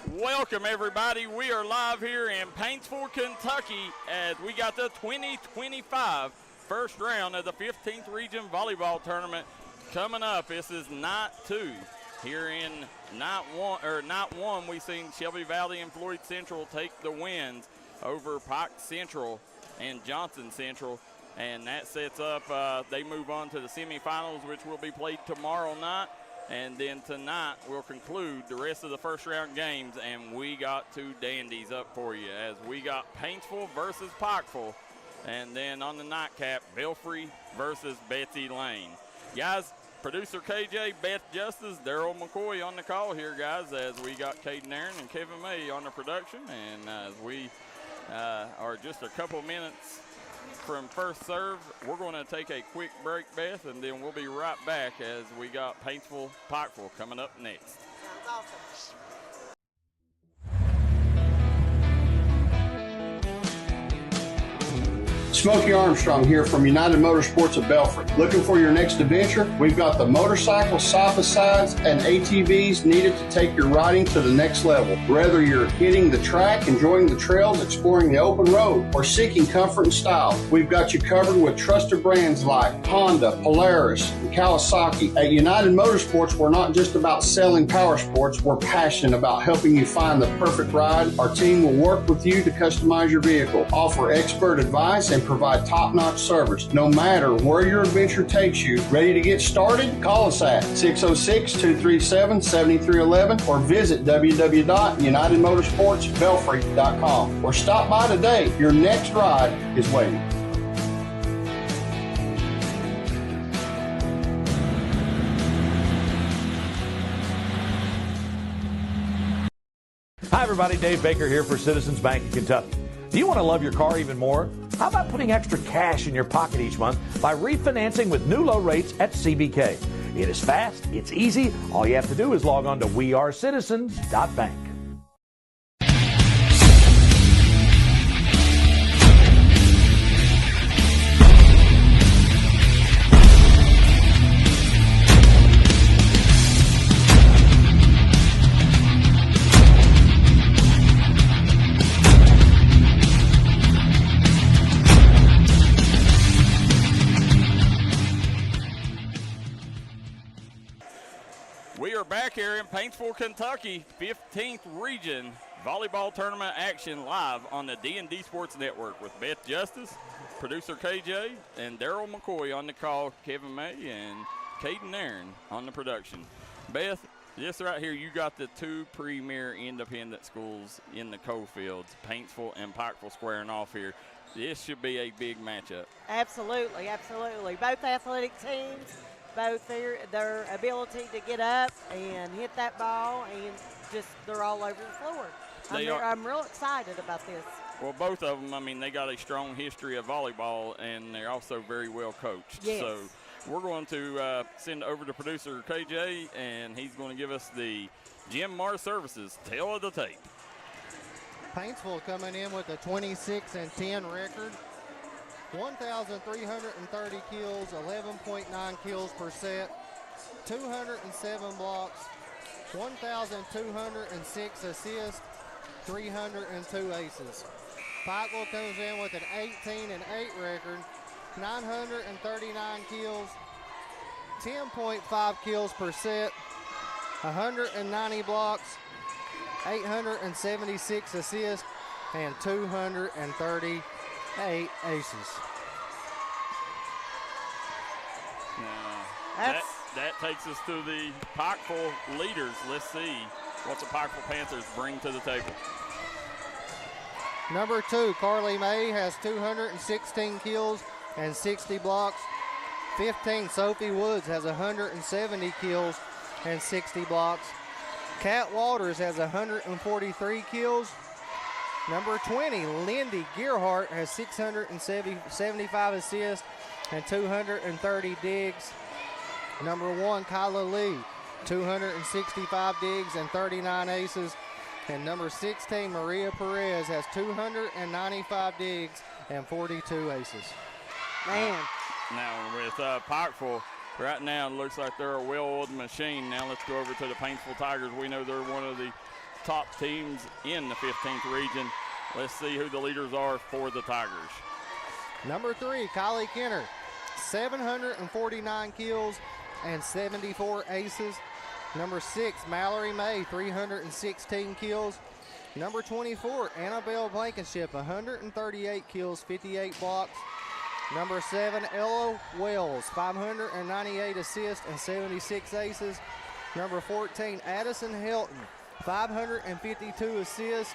Welcome, everybody. We are live here in Paintsville, Kentucky, as we got the 2025 first round of the 15th Region Volleyball Tournament coming up. This is night 2. Here in night one, we've seen Shelby Valley and Floyd Central take the wins over Pike Central and Johnson Central, and that sets up, they move on to the semifinals, which will be played tomorrow night. And then tonight we'll conclude the rest of the first round games, and we got 2 dandies up for you as we got Paintsville versus Pikeville, and then on the nightcap, Belfry versus Betsy Lane. Guys, producer KJ, Beth Justice, Daryl McCoy on the call here, guys, as we got Caden Aaron and Kevin May on the production, and as we are just a couple minutes from first serve, we're going to take a quick break, Beth, and then we'll be right back as we got Paintsville, Pikeville coming up next. Sounds awesome. Smokey Armstrong here from United Motorsports of Belfry. Looking for your next adventure? We've got the motorcycles, side-by-sides, and ATVs needed to take your riding to the next level. Whether you're hitting the track, enjoying the trails, exploring the open road, or seeking comfort and style, we've got you covered with trusted brands like Honda, Polaris, and Kawasaki. At United Motorsports, we're not just about selling power sports, we're passionate about helping you find the perfect ride. Our team will work with you to customize your vehicle, offer expert advice, and provide top-notch service. No matter where your adventure takes you, ready to get started? Call us at 606-237-7311 or visit www.unitedmotorsportsbelfry.com, or stop by today. Your next ride is waiting. Hi everybody, Dave Baker here for Citizens Bank of Kentucky. Do you want to love your car even more? How about putting extra cash in your pocket each month by refinancing with new low rates at CBK? It is fast, it's easy. All you have to do is log on to wearecitizens.bank. We are back here in Paintsville, Kentucky, 15th Region Volleyball Tournament action live on the D&D Sports Network with Beth Justice, producer KJ, and Daryl McCoy on the call, Kevin May, and Caden Aaron on the production. Beth, this right here, you got the 2 premier independent schools in the Coalfields, Paintsville and Pikeville, squaring off here. This should be a big matchup. Absolutely, absolutely. Both athletic teams, both their ability to get up and hit that ball, and just they're all over the floor. I'm real excited about this. Well, both of them, I mean, they got a strong history of volleyball, and they're also very well coached. Yes. So we're going to send over to producer KJ, and he's going to give us the Jim Marr Services tail of the tape. Paintsville coming in with a 26-10 record. 1,330 kills, 11.9 kills per set, 207 blocks, 1,206 assists, 302 aces. Pikeville comes in with an 18-8 record, 939 kills, 10.5 kills per set, 190 blocks, 876 assists, and 238 aces. That takes us to the Pikeville leaders. Let's see what the Pikeville Panthers bring to the table. Number 2, Carly May has 216 kills and 60 blocks. 15, Sophie Woods has 170 kills and 60 blocks. Kat Waters has 143 kills. Number 20, Lindy Gearhart has 675 assists and 230 digs. Number 1, Kyla Lee, 265 digs and 39 aces. And number 16, Maria Perez, has 295 digs and 42 aces. Man. Now with Pikeville, right now it looks like they're a well-oiled machine. Now let's go over to the Paintsville Tigers. We know they're one of the top teams in the 15th region. Let's see who the leaders are for the Tigers. Number 3, Kylie Kenner, 749 kills and 74 aces. Number 6, Mallory May, 316 kills. Number 24, Annabelle Blankenship, 138 kills, 58 blocks. Number 7, Ella Wells, 598 assists and 76 aces. Number 14, Addison Helton, 552 assists.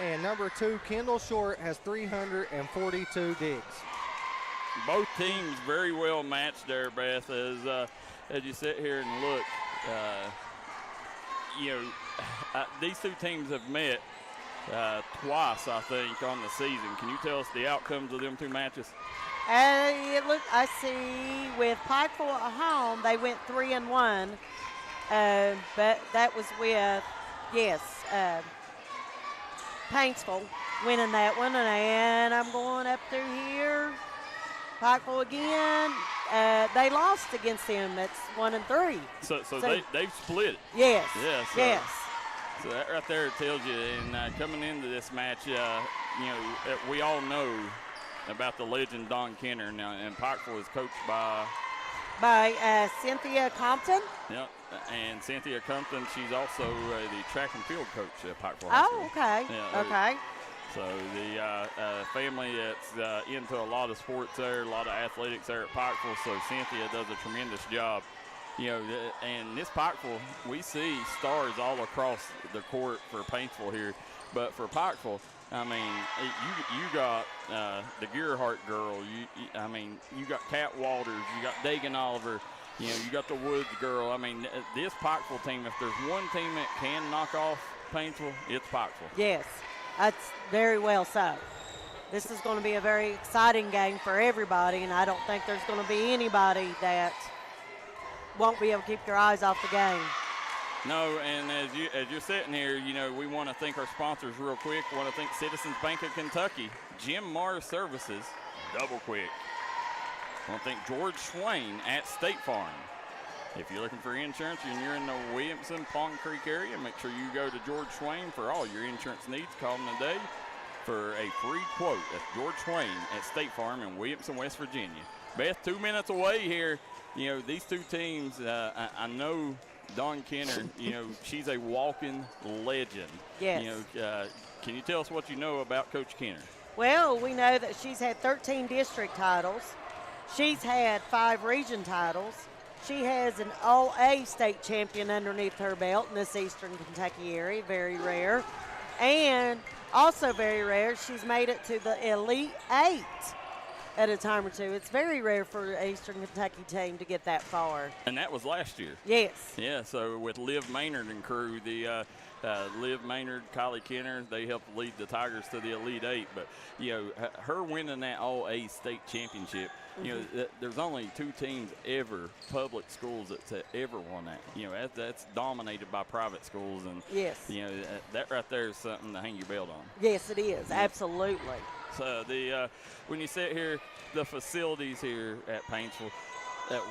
And number 2, Kendall Short, has 342 digs. Both teams very well matched there, Beth, as you sit here and look. These two teams have met twice, I think, on the season. Can you tell us the outcomes of them two matches? I see with Pikeville at home, they went 3-1. But that was with, Paintsville winning that one. And I'm going up through here. Pikeville again. They lost against them. That's 1-3. So they've split it. Yes. Yes. So that right there tells you. And coming into this match, we all know about the legend Don Kenner now, and Pikeville is coached by Cynthia Compton. Yep, and Cynthia Compton, she's also the track and field coach at Pikeville High School. Oh, okay. Yeah, okay. So the family that's into a lot of sports there, a lot of athletics there at Pikeville. So Cynthia does a tremendous job. And this Pikeville, we see stars all across the court for Paintsville here, but for Pikeville, I mean, you got the Gearhart girl. You got Kat Walters. You got Dagan Oliver. You got the Woods girl. I mean, this Pikeville team, if there's one team that can knock off Paintsville, it's Pikeville. Yes, that's very well so. This is going to be a very exciting game for everybody, and I don't think there's going to be anybody that won't be able to keep their eyes off the game. No, and as you're sitting here, we want to thank our sponsors real quick. We want to thank Citizens Bank of Kentucky, Jim Mars Services, double quick. I want to thank George Swain at State Farm. If you're looking for insurance and you're in the Williamson, Pond Creek area, make sure you go to George Swain for all your insurance needs. Call him today for a free quote. That's George Swain at State Farm in Williamson, West Virginia. Beth, 2 minutes away here. These two teams, I know Dawn Kenner, she's a walking legend. Yes. Can you tell us what you know about Coach Kenner? Well, we know that she's had 13 district titles. She's had 5 region titles. She has an All-A state champion underneath her belt in this Eastern Kentucky area, very rare. And also very rare, she's made it to the Elite 8 at a time or two. It's very rare for an Eastern Kentucky team to get that far. And that was last year. Yes. Yeah, so with Liv Maynard and crew, the Liv Maynard, Kylie Kenner, they helped lead the Tigers to the Elite 8. But, her winning that All-A state championship, there's only 2 teams ever, public schools, that's ever won that. That's dominated by private schools. And, yes. That right there is something to hang your belt on. Yes, it is. Absolutely. So when you sit here, the facilities here at Paintsville,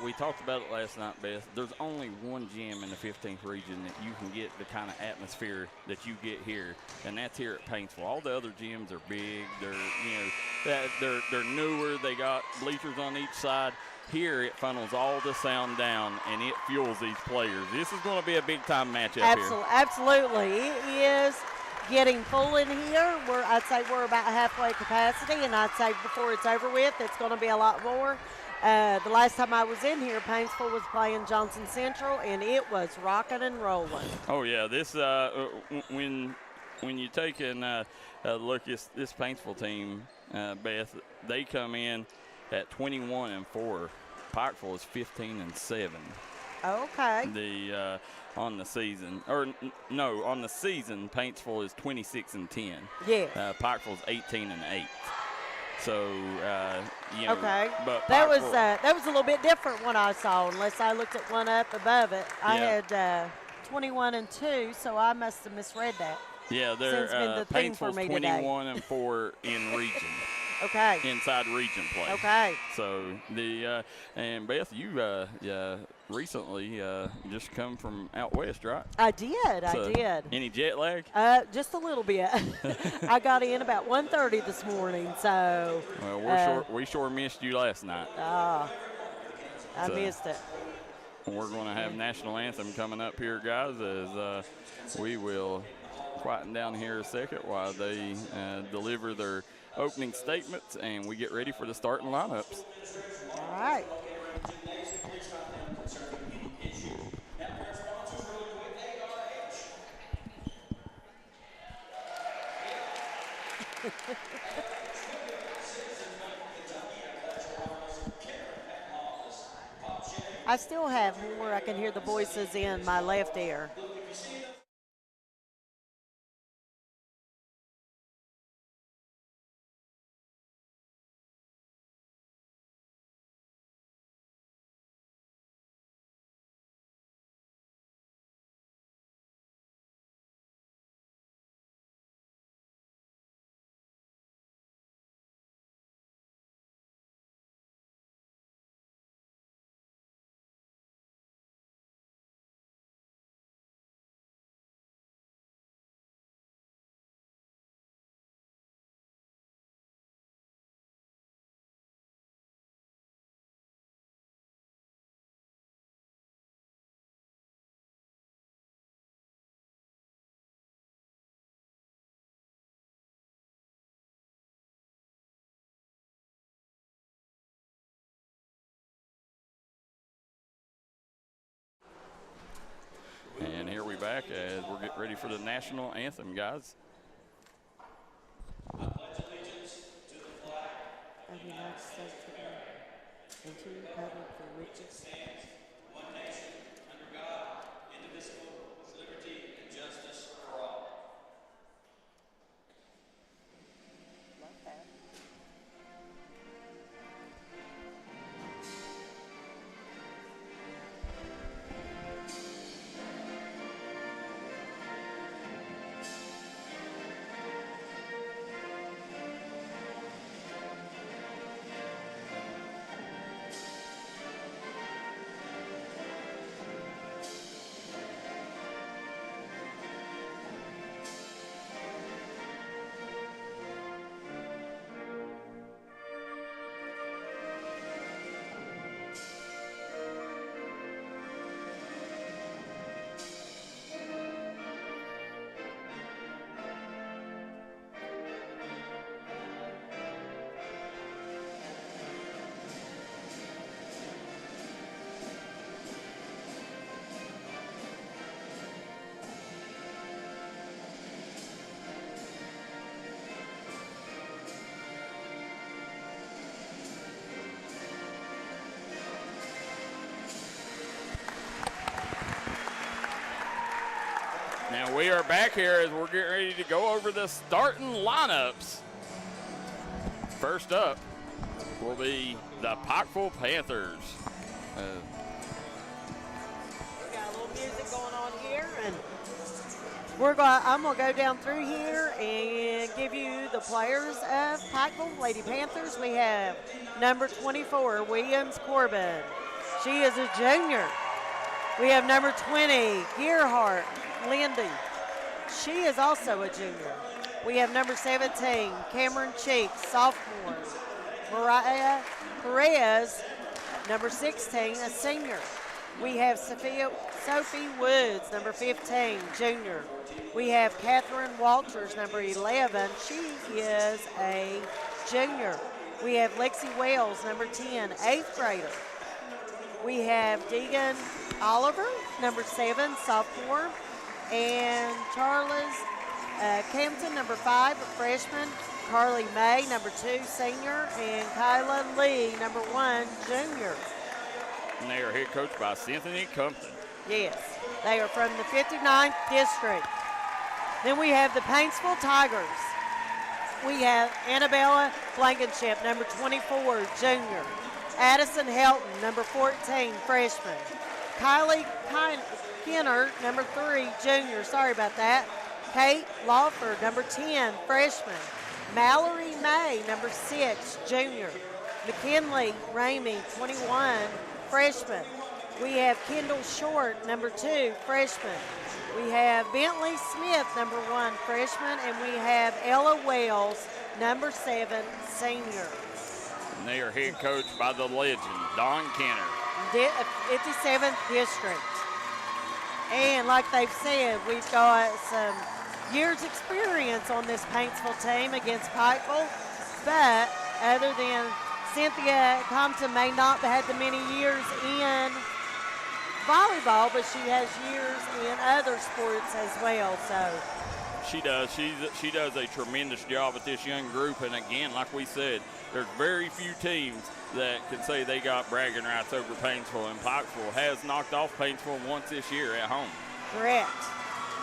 we talked about it last night, Beth. There's only one gym in the 15th region that you can get the kind of atmosphere that you get here, and that's here at Paintsville. All the other gyms are big. They're newer. They got bleachers on each side. Here it funnels all the sound down, and it fuels these players. This is going to be a big-time matchup here. Absolutely. It is getting full in here. I'd say we're about halfway capacity, and I'd say before it's over with, it's going to be a lot more. The last time I was in here, Paintsville was playing Johnson Central, and it was rocking and rolling. Oh, yeah. This when you take a look at this Paintsville team, Beth, they come in at 21-4. Pikeville is 15-7. Okay. On the season, on the season, Paintsville is 26-10. Yeah. Pikeville is 18-8. So, okay. But that was a little bit different when I saw, unless I looked at one up above it. I had 21-2, so I must have misread that. Yeah, they're Paintsville's 21-4 in region. Okay. inside region play. Okay. So and Beth, you recently just come from out west, right? I did. Any jet lag? Just a little bit. I got in about 1:30 this morning, so. Well, we sure missed you last night. I missed it. We're going to have national anthem coming up here, guys, as we will quieten down here a second while they deliver their opening statements and we get ready for the starting lineups. All right. I still have more. I can hear the voices in my left ear. And here we back as we're getting ready for the national anthem, guys. Of the United States of America, and to the republic for which it stands, one nation, under God, indivisible, with liberty and justice for all. Love that. Now we are back here as we're getting ready to go over the starting lineups. First up will be the Pikeville Panthers. We got a little music going on here, and I'm gonna go down through here and give you the players of Pikeville Lady Panthers. We have number 24, Williams Corbin. She is a junior. We have number 20, Gearhart Lindy. She is also a junior. We have number 17, Cameron Cheeks, sophomore. Mariah Perez, number 16, a senior. We have Sophie Woods, number 15, junior. We have Catherine Walters, number 11. She is a junior. We have Lexi Wells, number 10, 8th grader. We have Deegan Oliver, number 7, sophomore. And Charles Campton, number 5, a freshman. Carly May, number 2, senior. And Kyla Lee, number 1, junior. And they are head coached by Cynthia Compton. Yes, they are from the 59th district. Then we have the Paintsville Tigers. We have Annabella Blankenship, number 24, junior. Addison Helton, number 14, freshman. Kylie Kenner, number 3, junior. Sorry about that. Kate Lawford, number 10, freshman. Mallory May, number 6, junior. McKinley Ramey, 21, freshman. We have Kendall Short, number 2, freshman. We have Bentley Smith, number 1, freshman, and we have Ella Wells, number 7, senior. And they are head coached by the legend, Don Kenner. 57th district. And like they've said, we've got some years experience on this Paintsville team against Pikeville, but other than Cynthia Compton may not have had the many years in volleyball, but she has years in other sports as well. So she does. She does a tremendous job with this young group. And again, like we said, there's very few teams that can say they got bragging rights over Paintsville, and Pikeville has knocked off Paintsville once this year at home. Correct.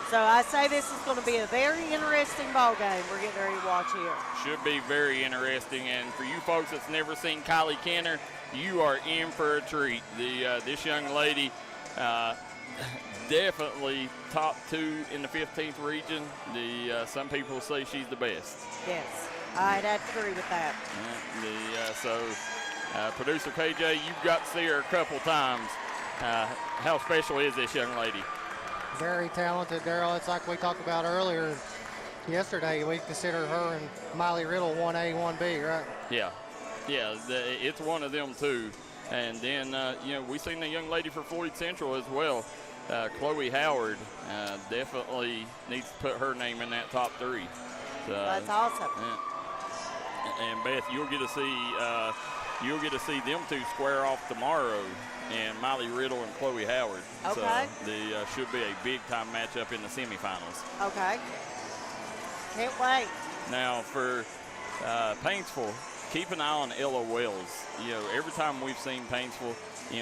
So I say this is going to be a very interesting ball game we're getting ready to watch here. Should be very interesting, and for you folks that's never seen Kylie Kenner, you are in for a treat. This young lady, definitely top 2 in the 15th region. Some people say she's the best. Yes, I'd have to agree with that. Producer KJ, you've got to see her a couple times. How special is this young lady? Very talented, Daryl. It's like we talked about earlier yesterday. We consider her and Miley Riddle 1A, 1B, right? Yeah, it's one of them too. And then, we seen the young lady for Floyd Central as well. Chloe Howard definitely needs to put her name in that top 3. So, that's awesome. And Beth, you'll get to see them two square off tomorrow, and Miley Riddle and Chloe Howard. Okay. So the should be a big-time matchup in the semifinals. Okay. Can't wait. Now for Paintsville, keep an eye on Ella Wells. Every time we've seen Paintsville,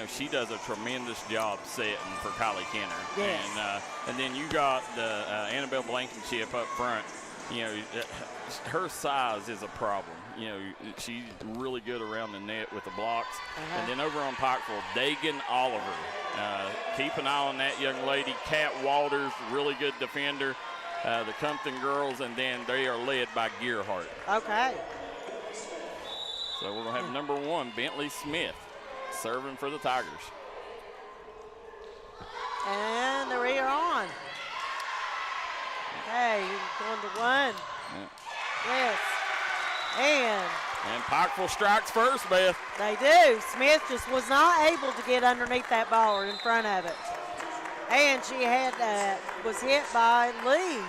she does a tremendous job setting for Kylie Kenner. Yes. And then you got the Annabelle Blankenship up front. Her size is a problem. She's really good around the net with the blocks. And then over on Pikeville, Dagan Oliver. Keep an eye on that young lady. Kat Walters, really good defender. The Compton girls, and then they are led by Gearhart. Okay. So we're going to have number 1, Bentley Smith, serving for the Tigers. And we are on. Okay, going to 1. Yes. And Pikeville strikes first, Beth. they do. Smith just was not able to get underneath that ball or in front of it. And she was hit by Lee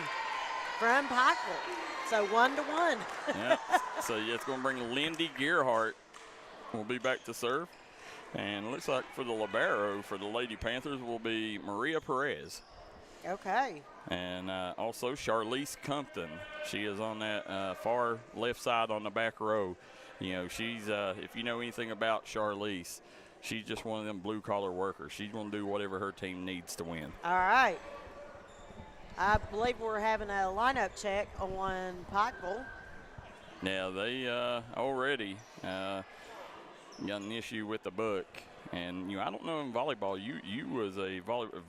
from Pikeville. So 1-1. Yeah. So it's going to bring Lindy Gearhart. Will be back to serve. And it looks like for the libero for the Lady Panthers will be Maria Perez. Okay. And also Charlize Compton. She is on that far left side on the back row. She's, if you know anything about Charlize, she's just one of them blue-collar workers. She's going to do whatever her team needs to win. All right. I believe we're having a lineup check on Pikeville. Yeah, they already got an issue with the book. And, I don't know in volleyball, you was a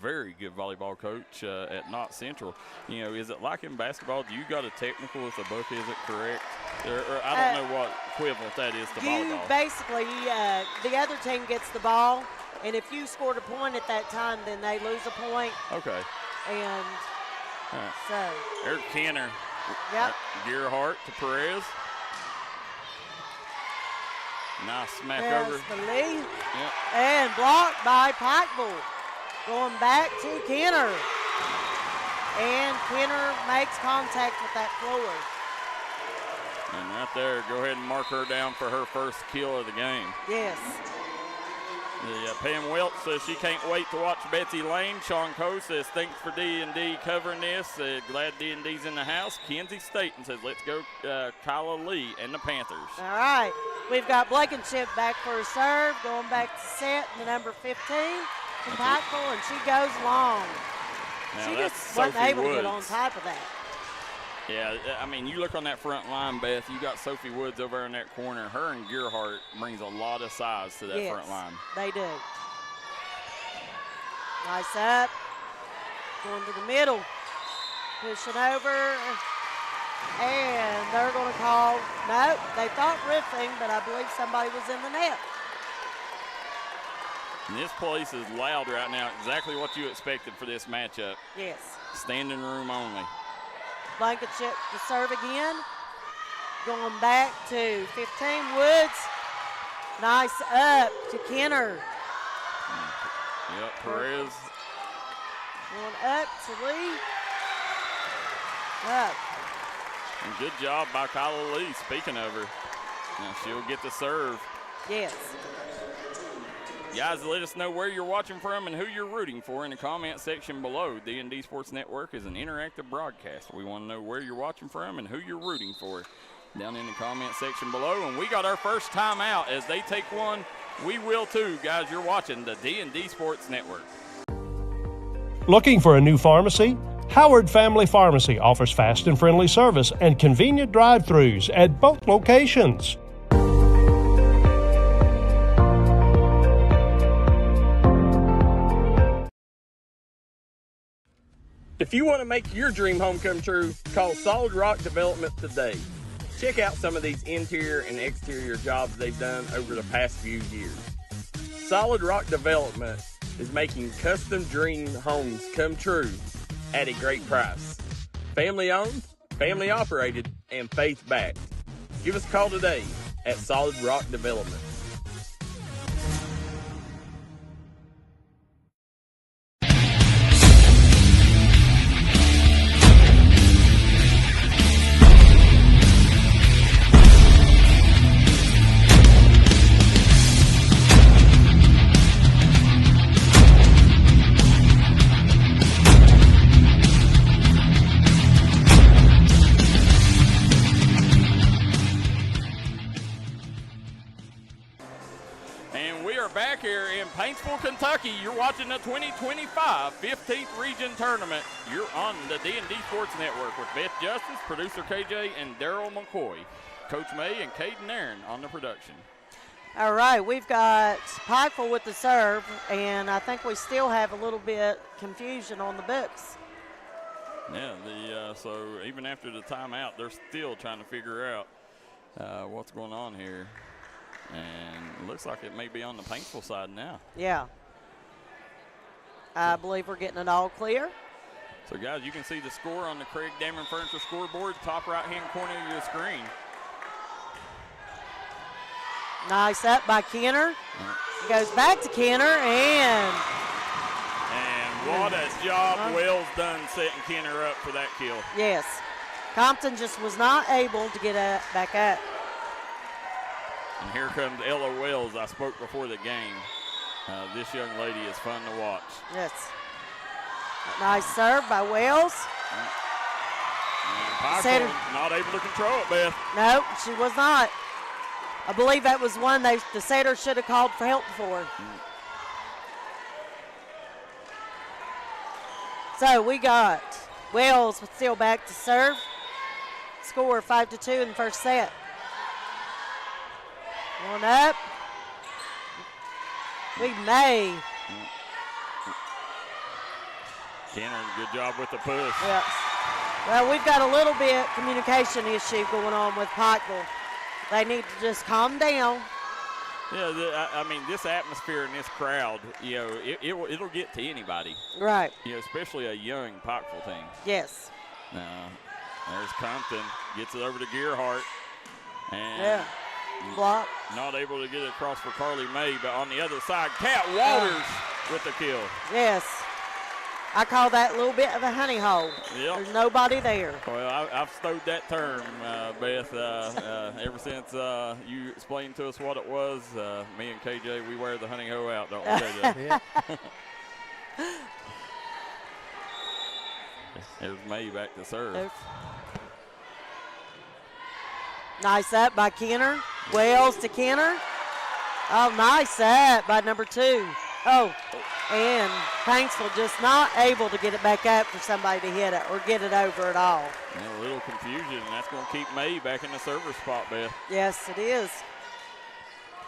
very good volleyball coach at Knott Central. Is it like in basketball? Do you got a technical if the book isn't correct? Or I don't know what equivalent that is to volleyball. Basically, the other team gets the ball, and if you scored a point at that time, then they lose a point. Okay. And so. There's Kenner. Yep. Gearhart to Perez. Nice smack over. The lead. Yep. And blocked by Pikeville. Going back to Kenner. And Kenner makes contact with that floor. And right there, go ahead and mark her down for her first kill of the game. Yes. Pam Welch says she can't wait to watch Betsy Lane. Sean Coe says thanks for D&D covering this. Glad D&D's in the house. Kenzie Staten says let's go Kyla Lee and the Panthers. All right. We've got Blankenship back for a serve. Going back to set, the number 15 from Pikeville, and she goes long. Now She that's just wasn't Sophie able Woods. to get on top of that. Yeah, I mean, you look on that front line, Beth, you got Sophie Woods over in that corner. Her and Gearhart brings a lot of size to that Yes, front line. they do. Nice up. Going to the middle. Pushing over. And they're going to call, no, they thought riffing, but I believe somebody was in the net. And this place is loud right now, exactly what you expected for this matchup. Yes. Standing room only. Blankenship to serve again. Going back to 15, Woods. Nice up to Kenner. Yep, Perez. Going up to Lee. Up. And good job by Kyla Lee, speaking of her. Now she'll get the serve. Yes. Guys, let us know where you're watching from and who you're rooting for in the comment section below. D&D Sports Network is an interactive broadcast. We want to know where you're watching from and who you're rooting for down in the comment section below. And we got our first time out. As they take one, we will too. Guys, you're watching the D&D Sports Network. Looking for a new pharmacy? Howard Family Pharmacy offers fast and friendly service and convenient drive-thrus at both locations. If you want to make your dream home come true, call Solid Rock Development today. Check out some of these interior and exterior jobs they've done over the past few years. Solid Rock Development is making custom dream homes come true at a great price. Family owned, family operated, and faith backed. Give us a call today at Solid Rock Development. Back here in Paintsville, Kentucky. You're watching the 2025 15th Region Tournament. You're on the D&D Sports Network with Beth Justice, producer KJ, and Daryl McCoy. Coach May and Caden Aaron on the production. All right, we've got Pikeville with the serve, and I think we still have a little bit confusion on the books. Yeah, so even after the timeout, they're still trying to figure out what's going on here. And it looks like it may be on the Paintsville side now. Yeah. I believe we're getting it all clear. So, guys, you can see the score on the Craig Dameron Furniture scoreboard, top right-hand corner of your screen. Nice up by Kenner. Goes back to Kenner, and what a job Wells done setting Kenner up for that kill. Yes. Compton just was not able to get back up. And here comes Ella Wells. I spoke before the game. This young lady is fun to watch. Yes. Nice serve by Wells. And not able to control it, Beth. No, she was not. I believe that was one the setter should have called for help for. So we got Wells still back to serve. Score 5-2 in the first set. One up. We may. Kenner, good job with the push. Yes. Well, we've got a little bit communication issue going on with Pikeville. They need to just calm down. Yeah, I mean, this atmosphere and this crowd, it'll get to anybody. Right. Especially a young Pikeville team. Yes. There's Compton, gets it over to Gearhart. And block. Not able to get it across for Carly May, but on the other side, Kat Waters with the kill. Yes. I call that a little bit of a honey hole. Yep. There's nobody there. Well, I've stowed that term, Beth, ever since you explained to us what it was. Me and KJ, we wear the honey hole out, don't we, KJ? There's May back to serve. Nice up by Kenner. Wells to Kenner. Oh, nice up by number 2. Oh, and Paintsville just not able to get it back up for somebody to hit it or get it over at all. A little confusion, and that's going to keep May back in the server spot, Beth. Yes, it is.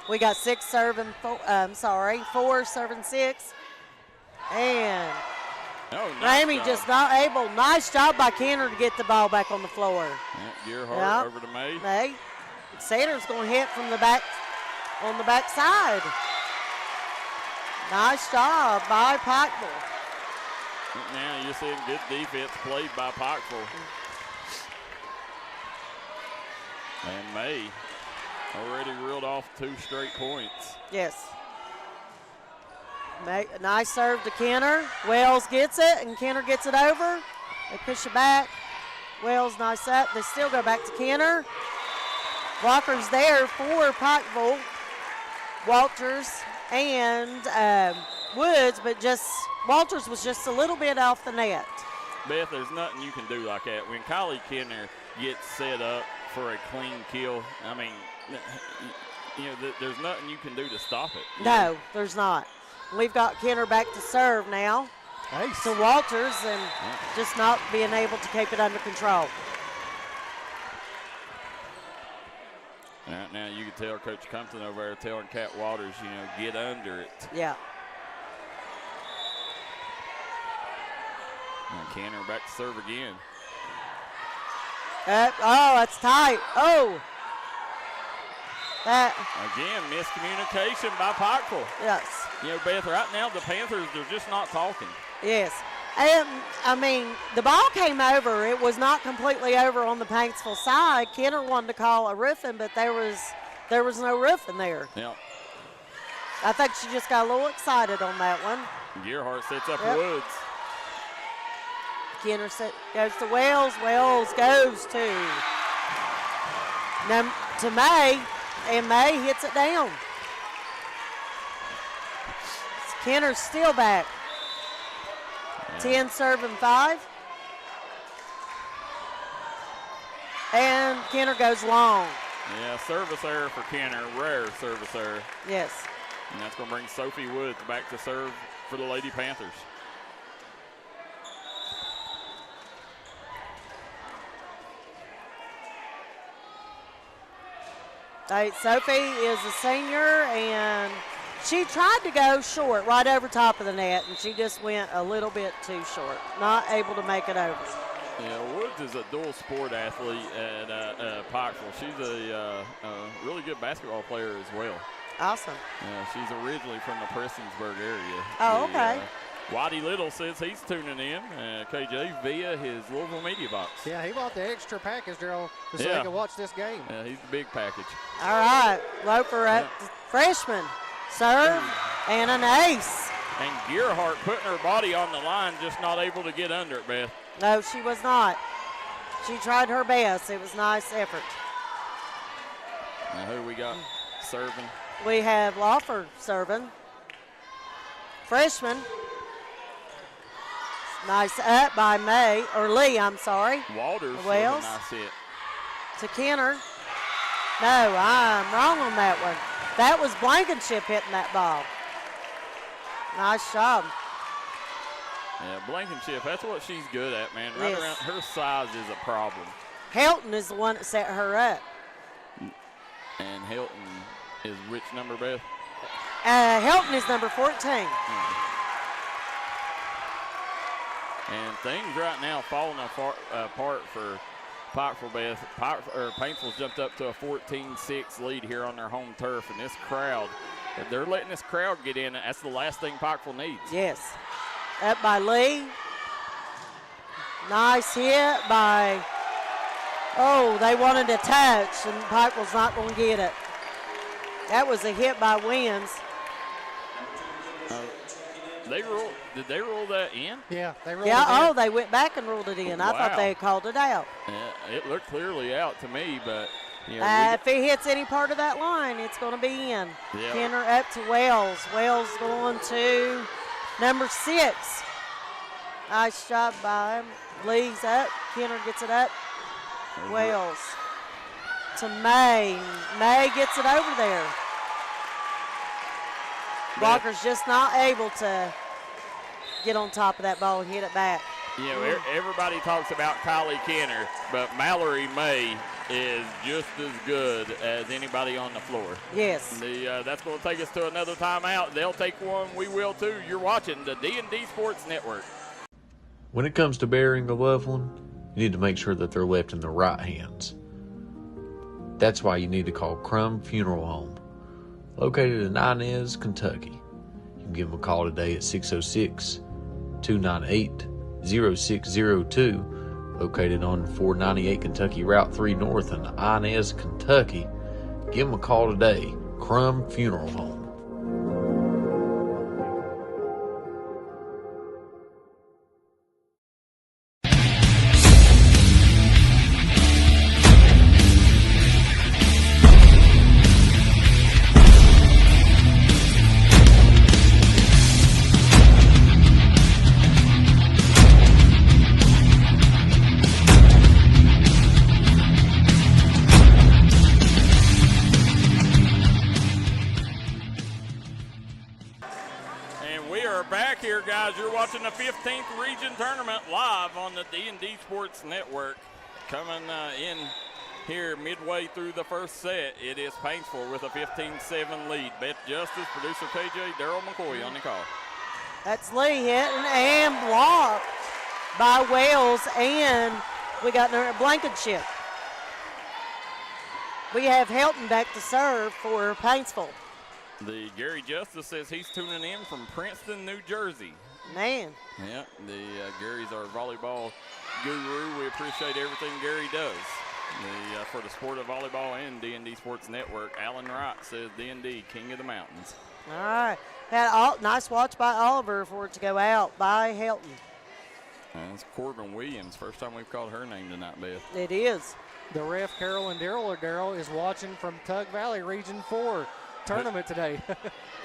We got 4 serving 6. And Oh, nice Ramey job. just not able. Nice job by Kenner to get the ball back on the floor. Gearhart over to May. May. Sanders going to hit from the back, on the back side. Nice job by Pikeville. Now you're seeing good defense played by Pikeville. And May already reeled off 2 straight points. Yes. Nice serve to Kenner. Wells gets it, and Kenner gets it over. They push it back. Wells, nice up. They still go back to Kenner. Blockers there for Pikeville. Walters and Woods, but Walters was just a little bit off the net. Beth, there's nothing you can do like that. When Kylie Kenner gets set up for a clean kill, I mean, there's nothing you can do to stop it. No, there's not. We've got Kenner back to serve now. Nice. To Walters, and just not being able to keep it under control. Now you can tell Coach Compton over there telling Cat Waters, get under it. Yeah. And Kenner back to serve again. That's tight. Oh. Again, miscommunication by Pikeville. Yes. Beth, right now the Panthers, they're just not talking. Yes. And, the ball came over. It was not completely over on the Paintsville side. Kenner wanted to call a roofing, but there was no roofing there. Yeah. I think she just got a little excited on that one. Gearhart sets up Woods. Kenner goes to Wells. Wells goes to May, and May hits it down. Kenner's still back. 10 serving 5. And Kenner goes long. Yeah, service error for Kenner, rare service error. Yes. And that's going to bring Sophie Woods back to serve for the Lady Panthers. Sophie is a senior, and she tried to go short right over top of the net, and she just went a little bit too short, not able to make it over. Yeah, Woods is a dual sport athlete at Pikeville. She's a really good basketball player as well. Awesome. She's originally from the Prestonsburg area. Oh, okay. Whitey Little says he's tuning in, KJ, via his Louisville media box. Yeah, he bought the extra package there so he can watch this game. Yeah, he's the big package. All right, Loper at freshman. Serve and an ace. And Gearhart putting her body on the line, just not able to get under it, Beth. No, she was not. She tried her best. It was a nice effort. Now who we got serving? We have Lawford serving. Freshman. Nice up by Lee, I'm sorry. Walters with a Wells. nice hit. To Kenner. No, I'm wrong on that one. That was Blankenship hitting that ball. Nice job. Yeah, Blankenship, that's what she's good at, man. Right Yes. around her size is a problem. Helton is the one that set her up. And Hilton is which number, Beth? Helton is number 14. And things right now falling apart for Pikeville, Beth. Paintsville's jumped up to a 14-6 lead here on their home turf, and this crowd, if they're letting this crowd get in, that's the last thing Pikeville needs. Yes. Up by Lee. Nice hit by, they wanted a touch, and Pikeville's not going to get it. That was a hit by Wins. Did they roll that in? Yeah, they rolled it in. They went back and ruled it in. I thought they had called it out. Yeah, it looked clearly out to me, but if it hits any part of that line, it's going to be in. Yeah. Kenner up to Wells. Wells going to number 6. Nice job by him. Lee's up. Kenner gets it up. Wells to May. May gets it over there. Walker's just not able to get on top of that ball and hit it back. Everybody talks about Kylie Kenner, but Mallory May is just as good as anybody on the floor. Yes. That's going to take us to another timeout. They'll take one. We will too. You're watching the D&D Sports Network. When it comes to burying a loved one, you need to make sure that they're left in the right hands. That's why you need to call Crum Funeral Home, located in Inez, Kentucky. You can give them a call today at 606-298-0602, located on 498 Kentucky Route 3 North in Inez, Kentucky. Give them a call today, Crum Funeral Home. You're watching the 15th Region Tournament live on the D&D Sports Network. Coming in here midway through the first set, it is Paintsville with a 15-7 lead. Beth Justice, producer KJ, Daryl McCoy on the call. That's Lee hitting and blocked by Wells, and we got a Blankenship. We have Helton back to serve for Paintsville. The Gary Justice says he's tuning in from Princeton, New Jersey. Man. Yeah, Gary's our volleyball guru. We appreciate everything Gary does for the sport of volleyball and D&D Sports Network. Alan Wright says D&D, King of the Mountains. All right. Had nice watch by Oliver for it to go out by Helton. That's Corbin Williams. First time we've called her name tonight, Beth. It is. The ref, Carolyn Daryl, is watching from Tug Valley Region 4 tournament today.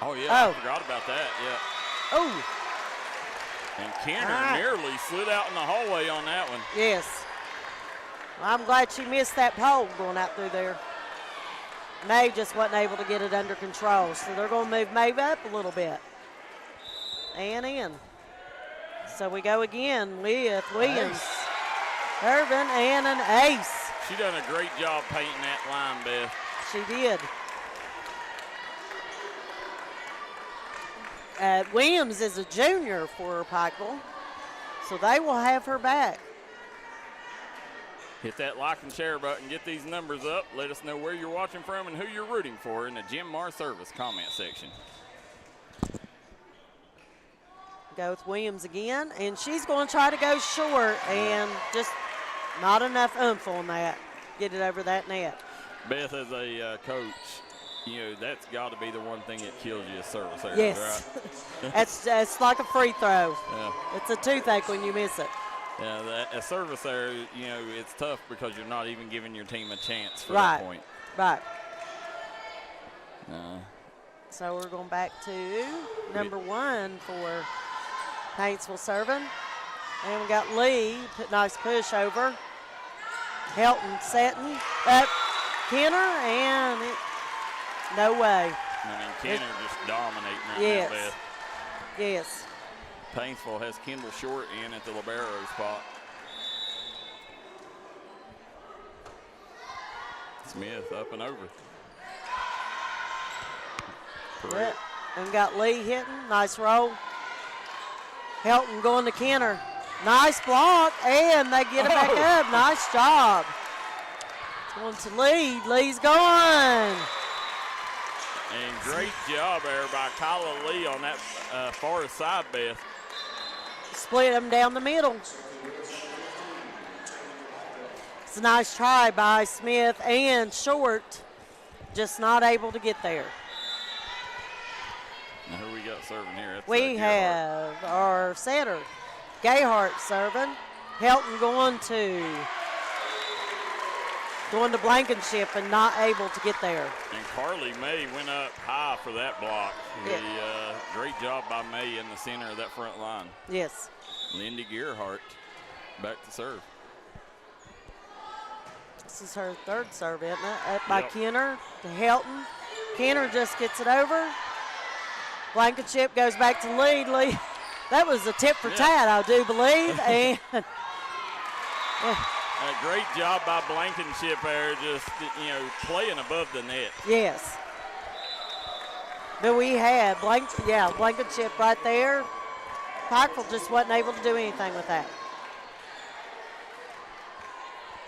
Oh, yeah. I forgot about that. Yeah. Oh. And Kenner nearly slid out in the hallway on that one. Yes. I'm glad she missed that pole going out through there. Maeve just wasn't able to get it under control, so they're going to move Maeve up a little bit. And in. So we go again with Williams. Irvin and an ace. She done a great job painting that line, Beth. She did. Williams is a junior for Pikeville, so they will have her back. Hit that like and share button, get these numbers up. Let us know where you're watching from and who you're rooting for in the Jim Mar Service comment section. Go with Williams again, and she's going to try to go short, and just not enough oomph on that. Get it over that net. Beth, as a coach, you know, that's got to be the one thing that kills you is service errors, yes. right? That's like a free throw. Yeah. It's a toothache when you miss it. Yeah, a service error, you know, it's tough because you're not even giving your team a chance for right. that point. Right. So we're going back to number 1 for Paintsville serving. And we got Lee, nice push over. Helton setting up Kenner, and no way. I mean, Kenner just dominating right yes. now, Beth. Yes. Paintsville has Kendall Short in at the libero spot. Smith up and over. Yep. And got Lee hitting. Nice roll. Helton going to Kenner. Nice block, and they get it back up. Nice job. Going to Lee. Lee's going. And great job there by Kyla Lee on that far side, Beth. Split them down the middle. It's a nice try by Smith and Short. Just not able to get there. Now who we got serving here? That's we have our setter, Gayhart serving. Helton going to Blankenship and not able to get there. And Carly May went up high for that block. Yeah. Great job by May in the center of that front line. Yes. Lindy Gearhart back to serve. This is her third serve, isn't it? Up by Kenner to Helton. Kenner just gets it over. Blankenship goes back to Lee. Lee, that was a tip for tat, I do believe. And a great job by Blankenship there, just, you know, playing above the net. Yes. But we had Blankenship right there. Pikeville just wasn't able to do anything with that.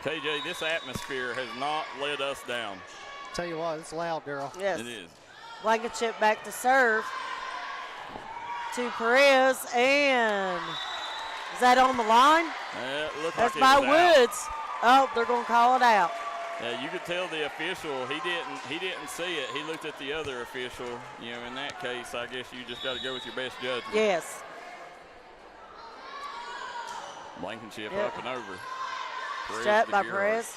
KJ, this atmosphere has not let us down. Tell you what, it's loud, Daryl. Yes. It is. Blankenship back to serve to Perez, and is that on the line? It looked That's like by it was out. Woods. Oh, they're going to call it out. Yeah, you could tell the official, he didn't see it. He looked at the other official. You know, in that case, I guess you just got to go with your best judgment. Yes. Blankenship Yep. up and over. Shot by Perez.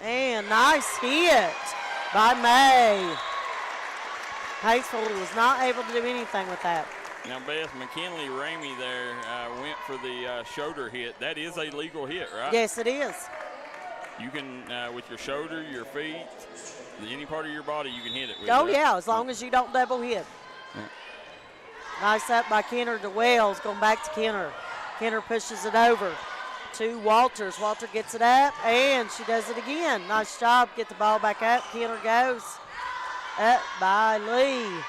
And nice hit by May. Paintsville was not able to do anything with that. Now, Beth, McKinley Ramey there went for the shoulder hit. That is a legal hit, right? Yes, it is. You can, with your shoulder, your feet, any part of your body, you can hit it with. Oh, right? yeah, as long as you don't double hit. Yeah. Nice up by Kenner to Wells, going back to Kenner. Kenner pushes it over to Walters. Walter gets it up, and she does it again. Nice job. Get the ball back up. Kenner goes up by Lee.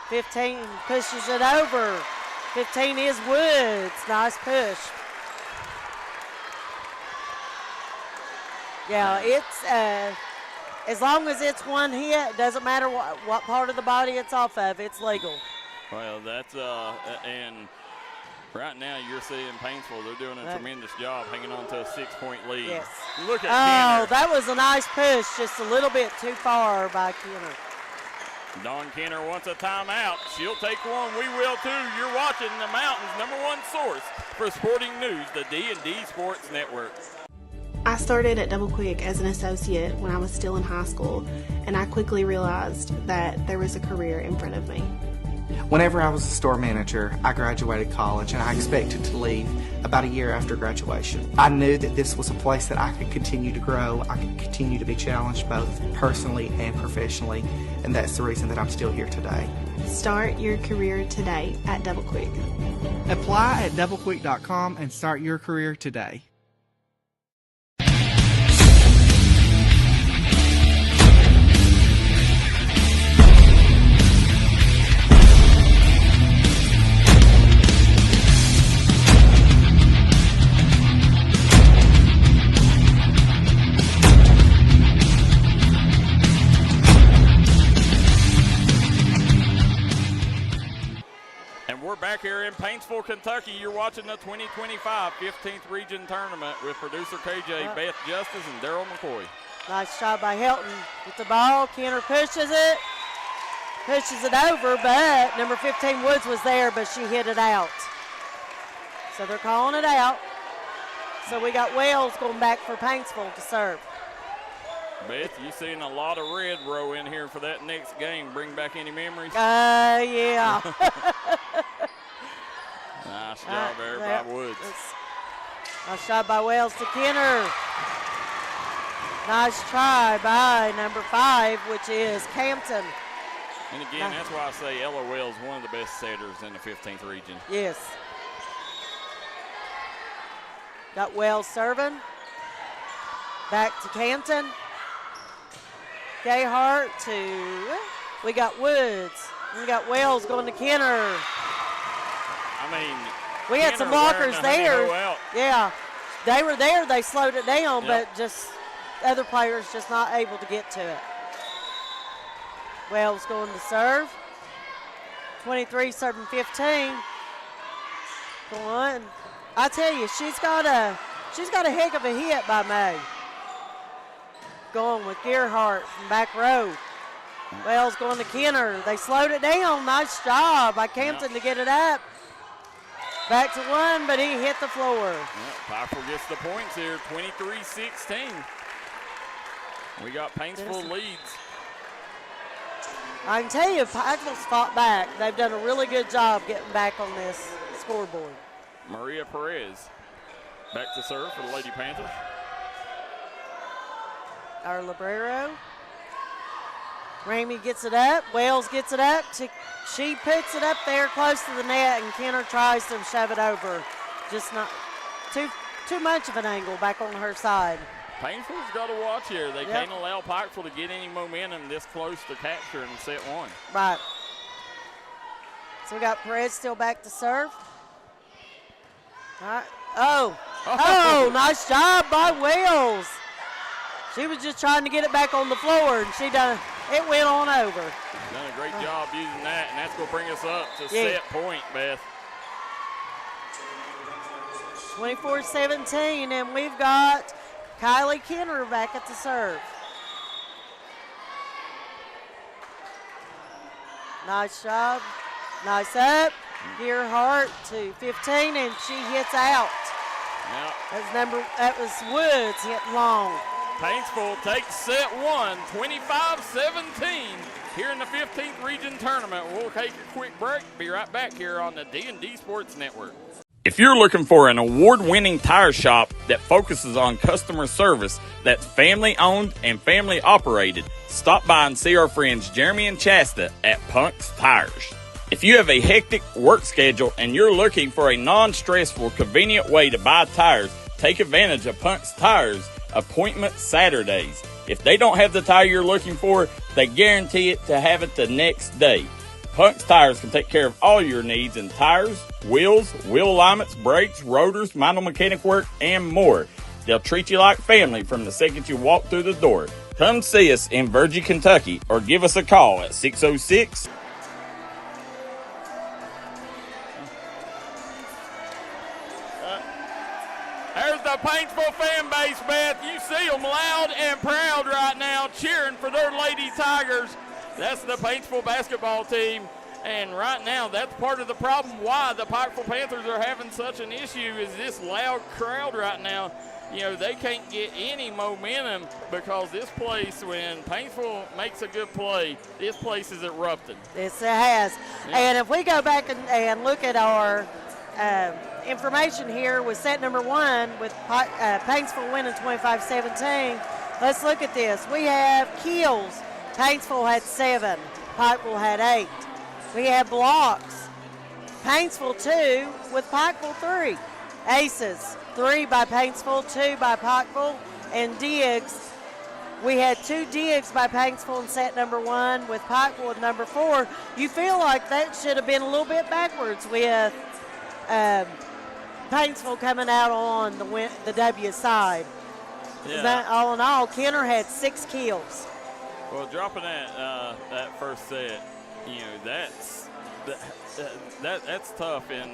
15 pushes it over. 15 is Woods. Nice push. Yeah, it's as long as it's one hit, doesn't matter what part of the body it's off of, it's legal. Well, that's and right now you're seeing Paintsville. They're doing a tremendous job hanging on to a 6-point lead. Yes. Look at Oh, Kenner. that was a nice push, just a little bit too far by Kenner. Dawn Kenner wants a timeout. She'll take one. We will too. You're watching the Mountain's #1 source for sporting news, the D&D Sports Network. I started at Double Quick as an associate when I was still in high school, and I quickly realized that there was a career in front of me. Whenever I was a store manager, I graduated college and I expected to leave about a year after graduation. I knew that this was a place that I could continue to grow, I could continue to be challenged both personally and professionally, and that's the reason that I'm still here today. Start your career today at Double Quick. Apply at doublequick.com and start your career today. We're back here in Paintsville, Kentucky. You're watching the 2025 15th Region Tournament with producer KJ, Beth Justice, and Daryl McCoy. Nice job by Helton. Get the ball. Kenner pushes it over, but number 15 Woods was there, but she hit it out. So they're calling it out. So we got Wells going back for Paintsville to serve. Beth, you seen a lot of red row in here for that next game. Bring back any memories? Yeah. Nice job there by Woods. Nice job by Wells to Kenner. Nice try by number 5, which is Campton. And again, that's why I say Ella Wells, one of the best setters in the 15th region. Yes. Got Wells serving. Back to Campton. Gayhart to, we got Woods. We got Wells going to Kenner. I mean, we had some blockers there. Yeah, they were there. They slowed it down, but just other players just not able to get to it. Wells going to serve. 23 serving 15. Go on. I tell you, she's got a heck of a hit by May. Going with Gerhardt from back row. Wells going to Kenner. They slowed it down. Nice job by Campton to get it up. Back to 1, but he hit the floor. Pikeville gets the points here, 23-16. We got Paintsville leads. I can tell you, Pikeville's fought back. They've done a really good job getting back on this scoreboard. Maria Perez back to serve for the Lady Panthers. Our Librero. Ramey gets it up. Wells gets it up. She puts it up there close to the net, and Kenner tries to shove it over. Just not too much of an angle back on her side. Paintsville's got to watch here. They can't allow Pikeville to get any momentum this close to capturing set 1. Right. So we got Perez still back to serve. All right. Oh, nice job by Wells. She was just trying to get it back on the floor, and it went on over. Done a great job using that, and that's going to bring us up to set point, Beth. 24-17, and we've got Kylie Kenner back at the serve. Nice job. Nice up. Gearhart to 15, and she hits out. That was Woods hitting long. Paintsville takes set one, 25-17, here in the 15th Region Tournament. We'll take a quick break. Be right back here on the D&D Sports Network. If you're looking for an award-winning tire shop that focuses on customer service that's family-owned and family-operated, stop by and see our friends Jeremy and Chasta at Punk's Tires. If you have a hectic work schedule and you're looking for a non-stressful, convenient way to buy tires, take advantage of Punk's Tires Appointment Saturdays. If they don't have the tire you're looking for, they guarantee it to have it the next day. Punk's Tires can take care of all your needs in tires, wheels, wheel alignments, brakes, rotors, minor mechanic work, and more. They'll treat you like family from the second you walk through the door. Come see us in Virgie, Kentucky, or give us a call at 606. There's the Paintsville fan base, Beth. You see them loud and proud right now, cheering for their Lady Tigers. That's the Paintsville basketball team. And right now, that's part of the problem why the Pikeville Panthers are having such an issue is this loud crowd right now. You know, they can't get any momentum because this place, when Paintsville makes a good play, this place is erupted. Yes, it has. Yeah. And if we go back and look at our information here with set number one with Paintsville winning 25-17, let's look at this. We have kills. Paintsville had 7. Pikeville had 8. We have blocks. Paintsville 2 with Pikeville 3. Aces, 3 by Paintsville, 2 by Pikeville. And digs, we had 2 digs by Paintsville in set number 1 with Pikeville with number 4. You feel like that should have been a little bit backwards with Paintsville coming out on the W side. Yeah. But all in all, Kenner had 6 kills. Well, dropping that first set, you know, that's tough in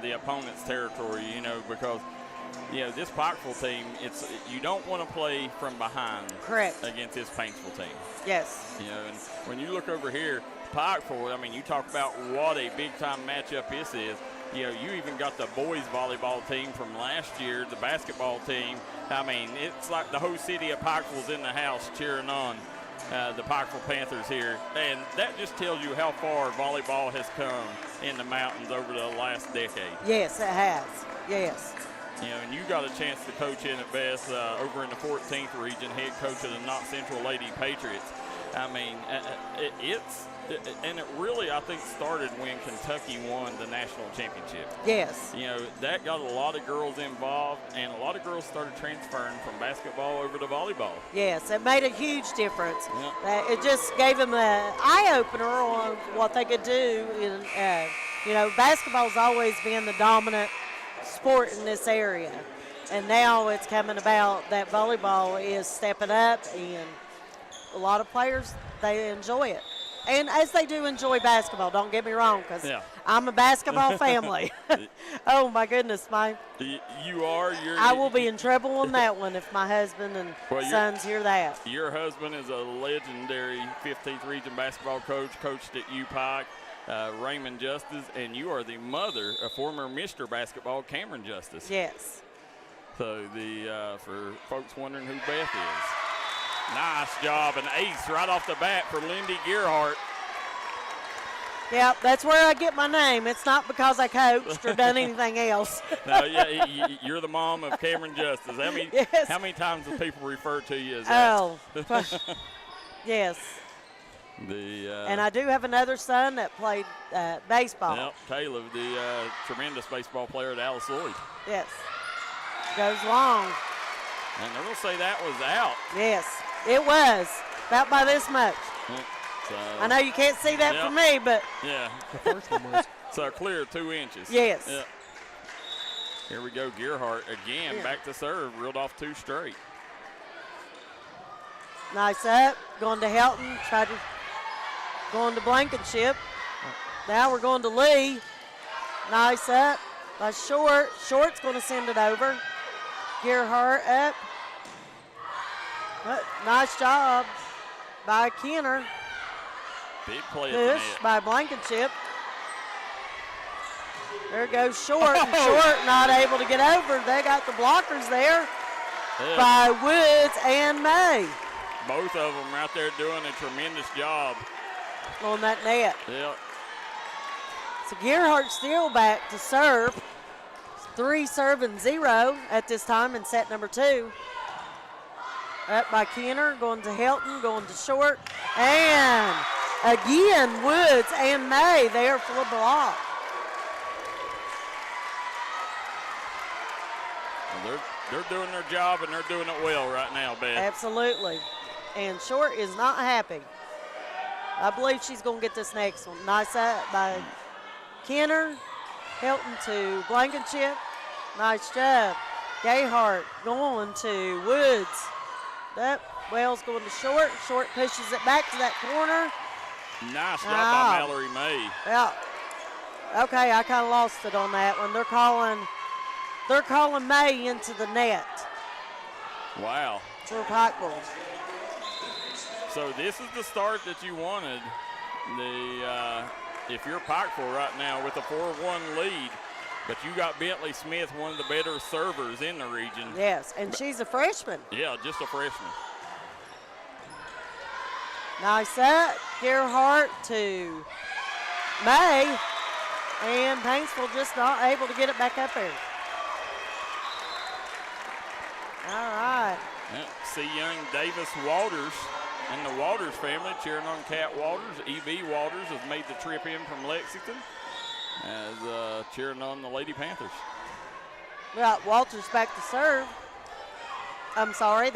the opponent's territory, you know, because you know this Pikeville team, you don't want to play from behind. Correct. Against this Paintsville team. Yes. You know, and when you look over here, Pikeville, I mean, you talk about what a big time matchup this is. You know, you even got the boys volleyball team from last year, the basketball team. I mean, it's like the whole city of Pikeville's in the house cheering on the Pikeville Panthers here. And that just tells you how far volleyball has come in the mountains over the last decade. Yes, it has. Yes. You know, and you got a chance to coach in at Beth over in the 14th region, head coach of the Knott Central Lady Patriots. I mean, and it really, I think, started when Kentucky won the national championship. Yes. You know, that got a lot of girls involved, and a lot of girls started transferring from basketball over to volleyball. Yes, it made a huge difference. Yeah. It just gave them an eye-opener on what they could do. You know, basketball's always been the dominant sport in this area, and now it's coming about that volleyball is stepping up, and a lot of players, they enjoy it. And as they do enjoy basketball, don't get me wrong, because I'm a basketball family. Oh, my goodness, you are. I will be in trouble on that one if my husband and sons hear that. Your husband is a legendary 15th Region basketball coach, coached at UPike, Raymond Justice, and you are the mother of former Mr. Basketball, Cameron Justice. Yes. So for folks wondering who Beth is. Nice job, an ace right off the bat for Lindy Gearhart. Yep, that's where I get my name. It's not because I coached or done anything else. No, you're the mom of Cameron Justice. How many times do people refer to you as that? Oh, yes. And I do have another son that played baseball. Yep, Caleb, the tremendous baseball player at Alice Lloyd. Yes. Goes long. And they're going to say that was out. Yes, it was. About by this much. So, I know you can't see that from me, but. Yeah. The first one was. So clear 2 inches. Yes. Yep. Here we go, Gearhart again, back to serve, reeled off 2 straight. Nice up, going to Helton, going to Blankenship. Now we're going to Lee. Nice up by Short. Short's going to send it over. Gearhart up. Nice job by Kenner. Big play at the net. Push by Blankenship. There goes Short. And Short not able to get over. They got the blockers there by Woods and May. Both of them right there doing a tremendous job on that net. Yep. So Gearhart still back to serve. 3-0 at this time in set number 2. Up by Kenner, going to Helton, going to Short. And again, Woods and May there for the block. Well, they're doing their job, and they're doing it well right now, Beth. Absolutely. And Short is not happy. I believe she's going to get this next one. Nice up by Kenner. Helton to Blankenship. Nice job. Gayhart going to Woods. Up. Wells going to Short. Short pushes it back to that corner. Nice job by Mallory May. Yeah. Okay, I kind of lost it on that one. They're calling May into the net. Wow. For Pikeville. So this is the start that you wanted. If you're Pikeville right now with a 4-1 lead, but you got Bentley Smith, one of the better servers in the region. Yes, and she's a freshman. Yeah, just a freshman. Nice up. Gearhart to May. And Paintsville just not able to get it back up there. All right. Yep. See young Davis Waters and the Waters family cheering on Cat Waters. E.B. Waters has made the trip in from Lexington as cheering on the Lady Panthers. We got Walters back to serve. I'm sorry,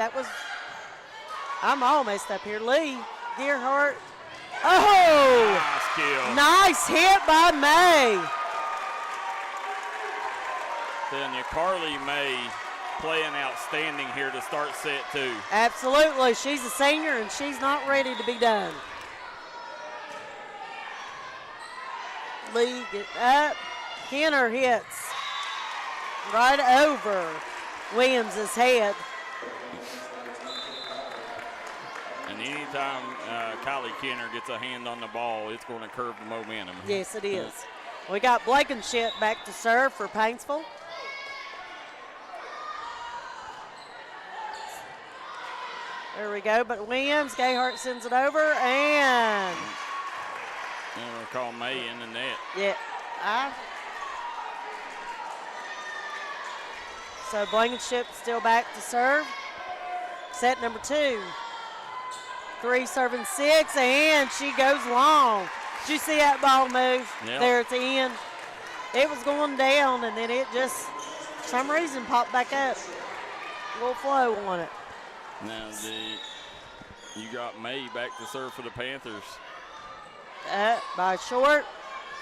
I'm all messed up here. Lee, Gearhart. Oh! Nice kill. Nice hit by May. Then you Carly May playing outstanding here to start set 2. Absolutely. She's a senior and she's not ready to be done. Lee get up. Kenner hits right over Williams' head. And anytime Kylie Kenner gets a hand on the ball, it's going to curb the momentum. Yes, it is. We got Blankenship back to serve for Paintsville. There we go, but Williams, Gayhart sends it over, and we'll call May in the net. Yeah. So Blankenship still back to serve. Set number 2. 3-6, and she goes long. Did you see that ball move there at the end? It was going down, and then it just, for some reason, popped back up. A little flow on it. Now you got May back to serve for the Panthers. By Short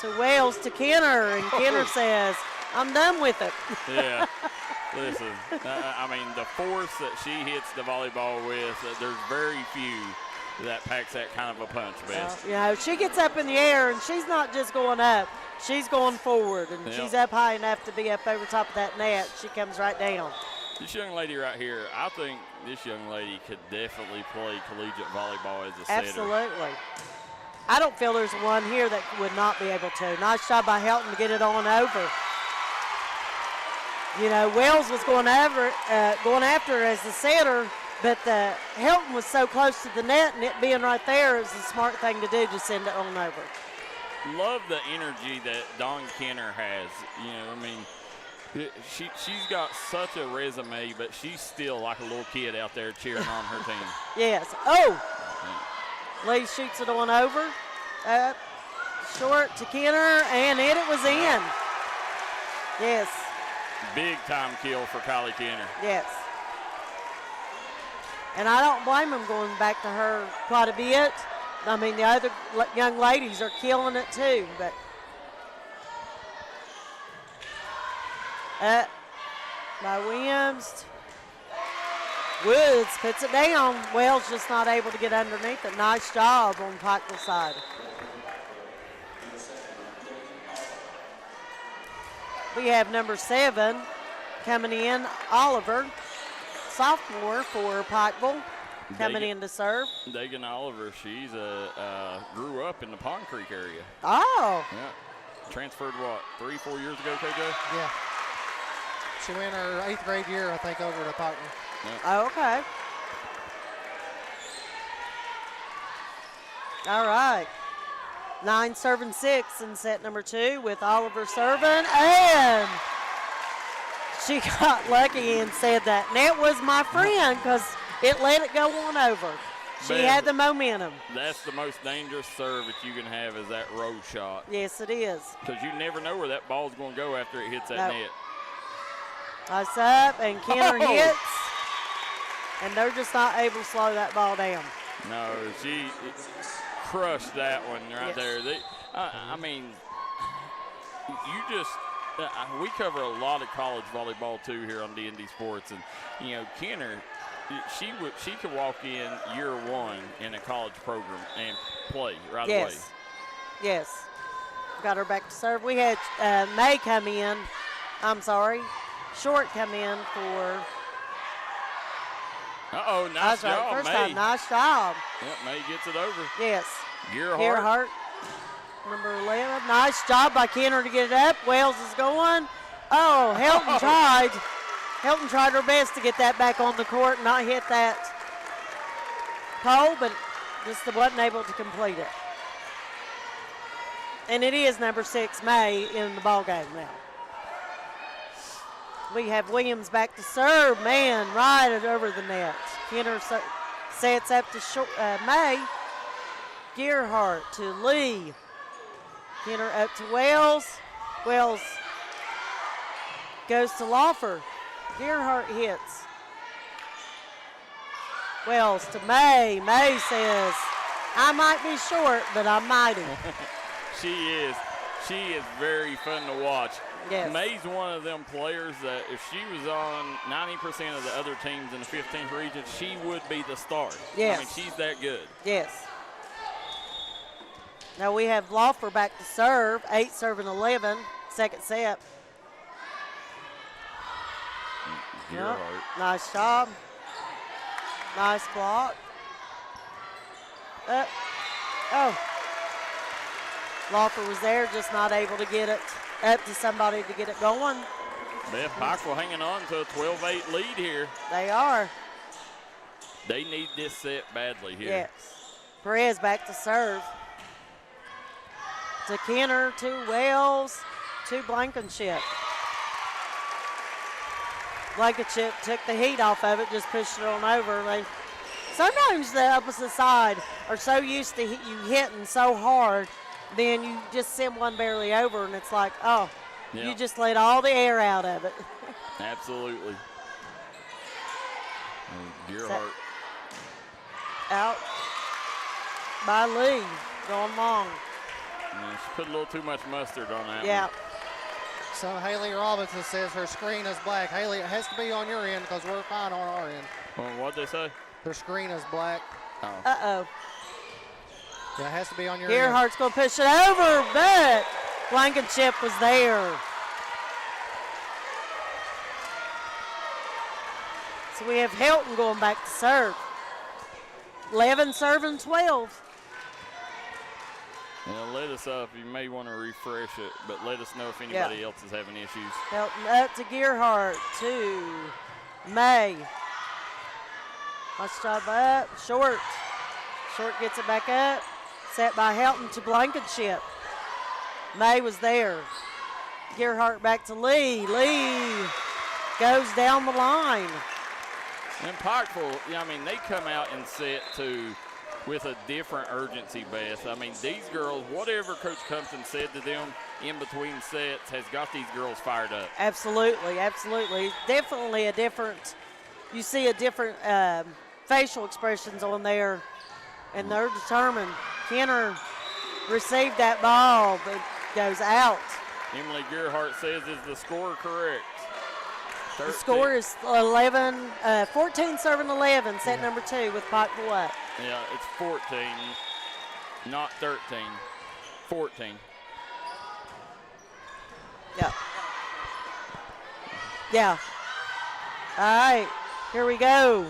to Wells to Kenner, and Kenner says, I'm done with it. Yeah. Listen, I mean, the force that she hits the volleyball with, there's very few that packs that kind of a punch, Beth. She gets up in the air, and she's not just going up. She's going forward, and she's up high enough to be up over top of that net. She comes right down. This young lady right here, I think this young lady could definitely play collegiate volleyball as a setter. Absolutely. I don't feel there's one here that would not be able to. Nice job by Helton to get it on over. Wells was going after her as the setter, but Helton was so close to the net, and it being right there is the smart thing to do to send it on over. Love the energy that Dawn Kenner has. She's got such a resume, but she's still like a little kid out there cheering on her team. Yes. Oh! Lee shoots it on over. Short to Kenner, and it was in. Yes. Big time kill for Kylie Kenner. Yes. And I don't blame them going back to her quite a bit. I mean, the other young ladies are killing it too, but by Williams. Woods puts it down. Wells just not able to get underneath it. Nice job on Pikeville side. We have number 7 coming in, Oliver, sophomore for Pikeville, coming in to serve. Dagan Oliver, she's grew up in the Pond Creek area. Oh. Yeah. Transferred, what, 3-4 years ago, KJ? Yeah. She went her 8th grade year, I think, over to Pikeville. Yeah. Oh, okay. All right. 9 serving 6 in set number 2 with Oliver serving. And she got lucky and said that net was my friend because it let it go on over. She had the momentum. That's the most dangerous serve that you can have is that road shot. Yes, it is. Because you never know where that ball's going to go after it hits that net. Nice up, and Kenner hits. And they're just not able to slow that ball down. No, she crushed that one right there. I mean, you just we cover a lot of college volleyball too here on D&D Sports, and you know, Kenner, she could walk in year 1 in a college program and play right away. Yes. Got her back to serve. We had May come in. I'm sorry, Short come in for. Nice job, First May. time, nice job. Yep, May gets it over. Yes. Gearhart. Number 11. Nice job by Kenner to get it up. Wells is going. Oh, Helton tried. Helton tried her best to get that back on the court and not hit that pole, but just wasn't able to complete it. And it is number 6, May, in the ball game now. We have Williams back to serve. Man, right over the net. Kenner sets up to May. Gearhart to Lee. Kenner up to Wells. Wells goes to Lawfer. Gearhart hits. Wells to May. May says, I might be short, but I'm mighty. She is very fun to watch. Yes. May's one of them players that if she was on 90% of the other teams in the 15th region, she would be the star. Yes. I mean, she's that good. Yes. Now we have Lawfer back to serve. 8 serving 11. Second set. Yep. Nice job. Nice block. Lawfer was there, just not able to get it up to somebody to get it going. Beth Pikeville hanging on to a 12-8 lead here. They are. They need this set badly here. Yes. Perez back to serve. To Kenner, to Wells, to Blankenship. Blankenship took the heat off of it, just pushed it on over. Sometimes the opposite side are so used to you hitting so hard, then you just send one barely over, and it's like, you just let all the air out of it. Absolutely. Gearhart. Out by Lee, going long. Yeah, she put a little too much mustard on that one. So Haley Robinson says her screen is black. Haley, it has to be on your end because we're fine on our end. Well, what'd they say? Her screen is black. Uh-oh. Yeah, it has to be on your Gearhart's going to push it over, but Blankenship was there. So we have Helton going back to serve. 11 serving 12. Now let us up. You may want to refresh it, but let us know if anybody else is having issues. Helton up to Gearhart, to May. Nice job up. Short. Short gets it back up. Set by Helton to Blankenship. May was there. Gearhart back to Lee. Lee goes down the line. And Pikeville, I mean, they come out and set with a different urgency, Beth. I mean, these girls, whatever Coach Compton said to them in between sets has got these girls fired up. Absolutely, absolutely. Definitely a different, you see a different facial expressions on there, and they're determined. Kenner received that ball, but goes out. Emily Gearhart says, is the score correct? The score is 14 serving 11, set number 2 with Pikeville up. Yeah, it's 14, not 13. 14. Yeah. Yeah. All right, here we go.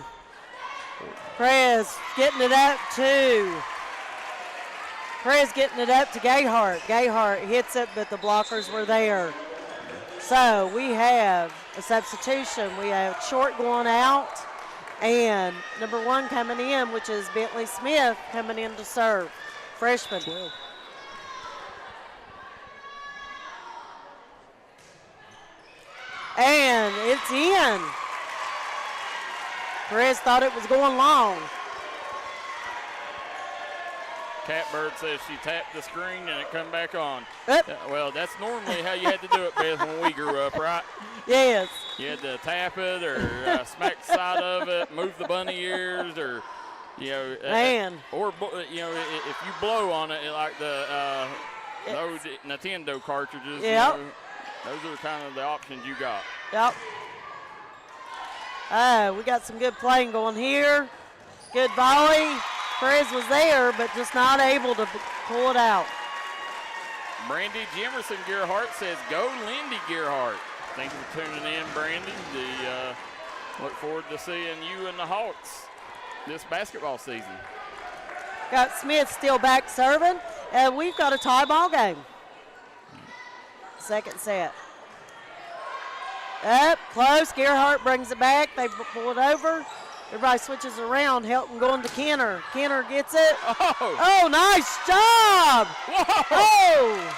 Prez getting it up to. Prez getting it up to Gayhart. Gayhart hits it, but the blockers were there. So we have a substitution. We have Short going out and number 1 coming in, which is Bentley Smith coming in to serve. Freshman. And it's in. Perez thought it was going long. Catbird says she tapped the screen and it come back on. Well, that's normally how you had to do it, Beth, when we grew up, right? Yes. You had to tap it or smack the side of it, move the bunny ears, or, you know. Or, you know, if you blow on it, like the old Nintendo cartridges, yep. You know, those are kind of the options you got. Yep. We got some good playing going here. Good volley. Perez was there, but just not able to pull it out. Brandy Jimerson Gearhart says, go Lindy Gearhart. Thank you for tuning in, Brandy. Look forward to seeing you and the Hawks this basketball season. Got Smith still back serving, and we've got a tie ball game. Second set. Up, close. Gearhart brings it back. They pull it over. Everybody switches around. Helton going to Kenner. Kenner gets it. Oh, nice job. Whoa.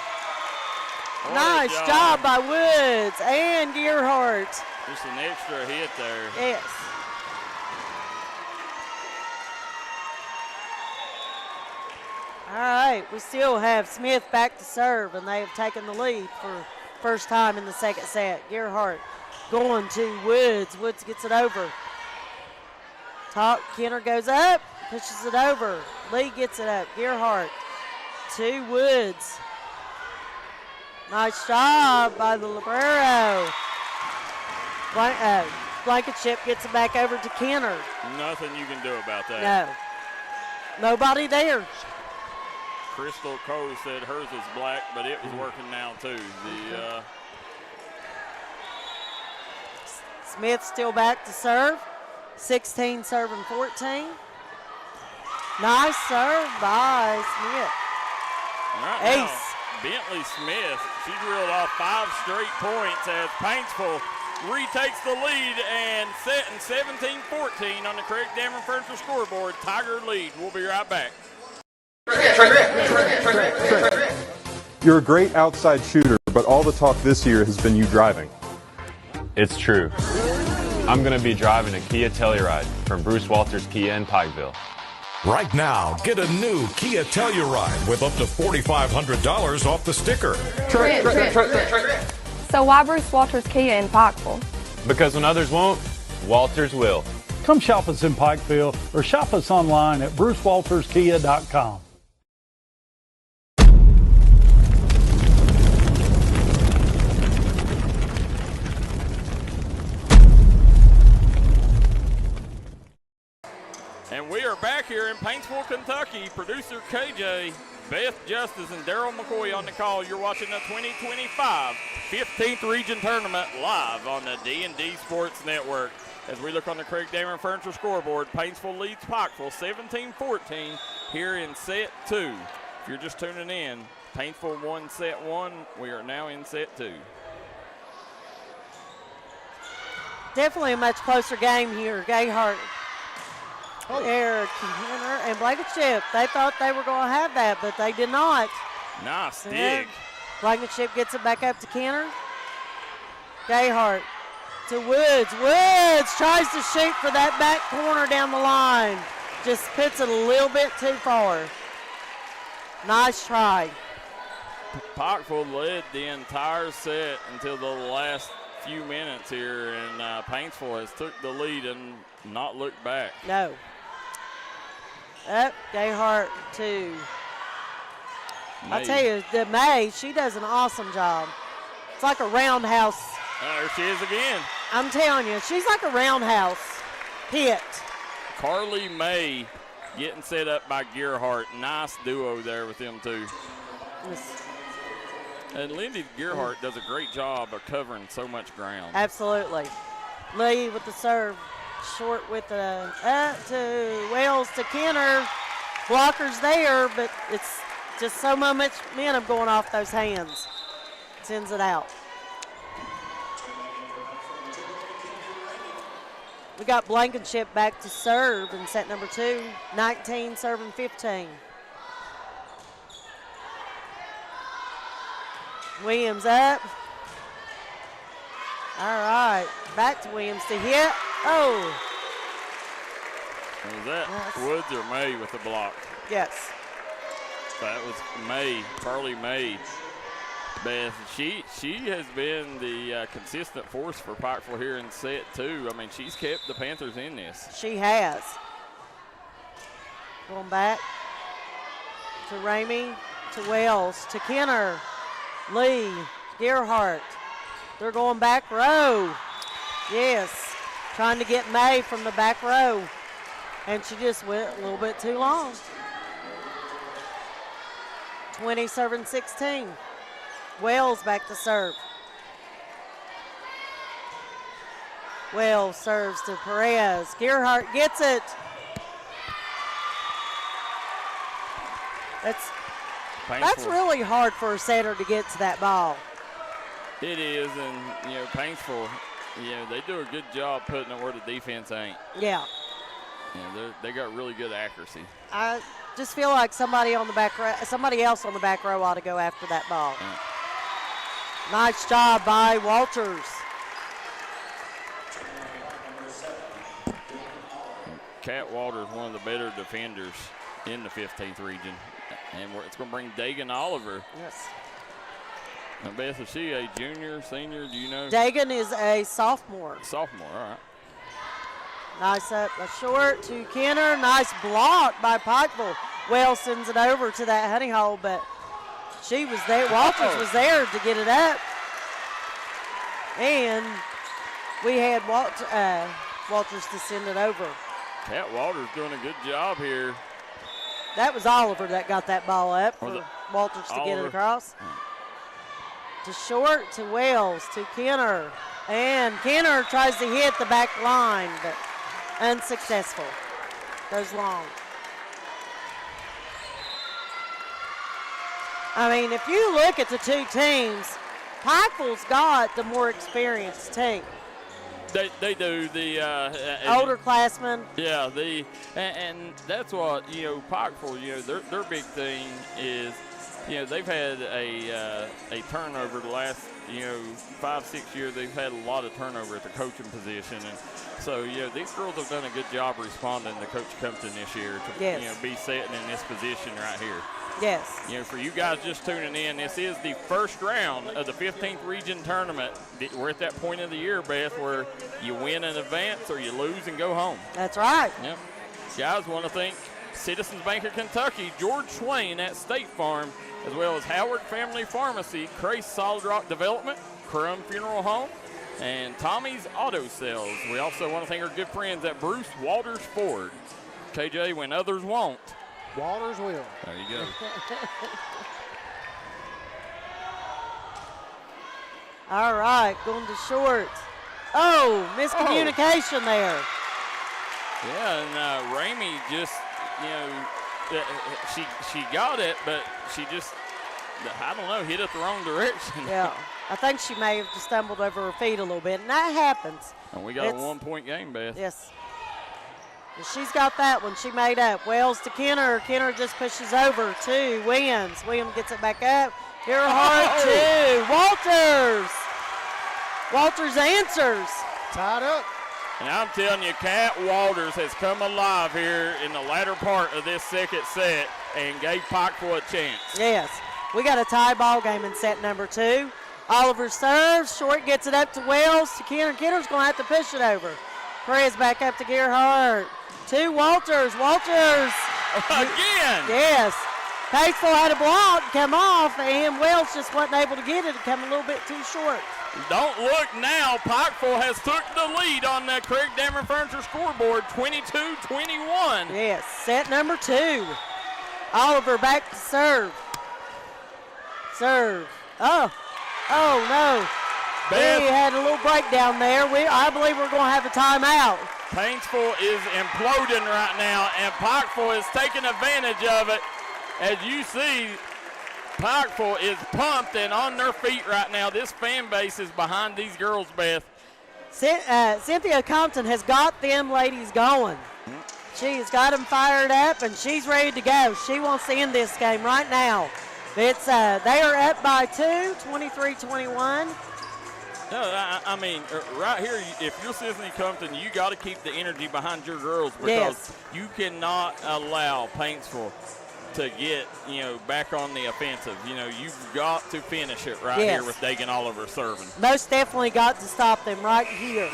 Oh, nice job by Woods and Gearhart. Just an extra hit there. Yes. All right, we still have Smith back to serve, and they have taken the lead for first time in the second set. Gearhart going to Woods. Woods gets it over. Kenner goes up, pushes it over. Lee gets it up. Gearhart to Woods. Nice job by the libero. Blankenship gets it back over to Kenner. Nothing you can do about that. No. Nobody there. Crystal Cole said hers was black, but it was working now too. Smith still back to serve. 16 serving 14. Nice serve by Smith. Right ace. Bentley Smith, she reeled off 5 straight points as Paintsville retakes the lead and setting 17-14 on the Craig Dameron Furniture scoreboard. Tiger lead. We'll be right back. You're a great outside shooter, but all the talk this year has been you driving. It's true. I'm going to be driving a Kia Telluride from Bruce Walters Kia in Pikeville. Right now, get a new Kia Telluride with up to $4,500 off the sticker. So why Bruce Walters Kia in Pikeville? Because when others won't, Walters will. Come shop us in Pikeville or shop us online at brucewalterskia.com. And we are back here in Paintsville, Kentucky. Producer KJ, Beth Justice, and Daryl McCoy on the call. You're watching the 2025 15th Region Tournament live on the D&D Sports Network. As we look on the Craig Dameron Furniture scoreboard, Paintsville leads Pikeville 17-14 here in set 2. If you're just tuning in, Paintsville won set 1. We are now in set 2. Definitely a much closer game here. Gayhart. There, Kenner and Blankenship. They thought they were going to have that, but they did not. Nice dig. Blankenship gets it back up to Kenner. Gayhart to Woods. Woods tries to shoot for that back corner down the line. Just puts it a little bit too far. Nice try. Pikeville led the entire set until the last few minutes here, and Paintsville has took the lead and not looked back. No. Up, Gayhart to. I tell you, the May, she does an awesome job. It's like a roundhouse. There she is again. I'm telling you, she's like a roundhouse hit. Carly May getting set up by Gerhardt. Nice duo there with them two. Yes. And Lindy Gerhardt does a great job of covering so much ground. Absolutely. Lee with the serve. Short with the up to Wells to Kenner. Blockers there, but it's just so much momentum going off those hands. Sends it out. We got Blankenship back to serve in set number 2. 19 serving 15. Williams up. All right, back to Williams to hit. Oh. Was that Woods or May with the block? Yes. That was May, Carly May. Beth, she has been the consistent force for Pikeville here in set 2. I mean, she's kept the Panthers in this. She has. Going back to Ramey, to Wells, to Kenner, Lee, Gerhardt. They're going back row. Yes, trying to get May from the back row. And she just went a little bit too long. 20 serving 16. Wells back to serve. Wells serves to Perez. Gerhardt gets it. That's really hard for a setter to get to that ball. It is, and Paintsville, they do a good job putting it where the defense ain't. Yeah. They got really good accuracy. I just feel like somebody else on the back row ought to go after that ball. Yeah. Nice job by Walters. Kat Walters, one of the better defenders in the 15th region. And it's going to bring Dagan Oliver. Yes. Now, Beth, is she a junior, senior? Do you know? Dagan is a sophomore. Sophomore, all right. Nice up, a short to Kenner. Nice block by Pikeville. Wells sends it over to that honey hole, but she was there. Walters was there to get it up. And we had Walters to send it over. Kat Walters doing a good job here. That was Oliver that got that ball up for Walters to get it across. To short, to Wells, to Kenner. And Kenner tries to hit the back line, but unsuccessful. Goes long. I mean, if you look at the two teams, Pikeville's got the more experienced team. They do. The older classmen. Yeah, and that's what Pikeville. Their big thing is they've had a turnover the last 5-6 years. They've had a lot of turnover at the coaching position, and so these girls have done a good job responding to Coach Compton this year to be sitting in this position right here. Yes. For you guys just tuning in, this is the first round of the 15th region tournament. We're at that point of the year, Beth, where you win in advance or you lose and go home. That's right. Yep. Guys, want to thank Citizens Bank of Kentucky, George Swain at State Farm, as well as Howard Family Pharmacy, Crace Solid Rock Development, Crum Funeral Home, and Tommy's Auto Sales. We also want to thank our good friends at Bruce Walters Ford. KJ, when others won't, Walters will. There you go. All right, going to short. Oh, miscommunication there. Yeah, and Ramey just, she got it, but she just, I don't know, hit it the wrong direction. Yeah, I think she may have just stumbled over her feet a little bit, and that happens. And we got a 1-point game, Beth. Yes. She's got that one. She made up. Wells to Kenner. Kenner just pushes over to Williams. Williams gets it back up. Gerhardt to Walters. Walters answers. Tied up. And I'm telling you, Kat Walters has come alive here in the latter part of this second set and gave Pikeville a chance. Yes. We got a tie ball game in set number 2. Oliver serves. Short gets it up to Wells to Kenner. Kenner's going to have to push it over. Perez back up to Gerhardt. To Walters. Walters. Again. Yes. Paintsville had a block come off, and Wells just wasn't able to get it. It come a little bit too short. Don't look now. Pikeville has took the lead on the Craig Dameron Furniture scoreboard, 22-21. Yes, set number 2. Oliver back to serve. Serve. Oh no. Beth, we had a little breakdown there. I believe we're going to have a timeout. Paintsville is imploding right now, and Pikeville is taking advantage of it. As you see, Pikeville is pumped and on their feet right now. This fan base is behind these girls, Beth. Cynthia Compton has got them ladies going. She's got them fired up, and she's ready to go. She wants to end this game right now. They are up by 2, 23-21. No, I mean, right here, if you're Cynthia Compton, you got to keep the energy behind your girls because you cannot allow Paintsville to get, back on the offensive. You've got to finish it right here with Dagan Oliver serving. Most definitely got to stop them right here.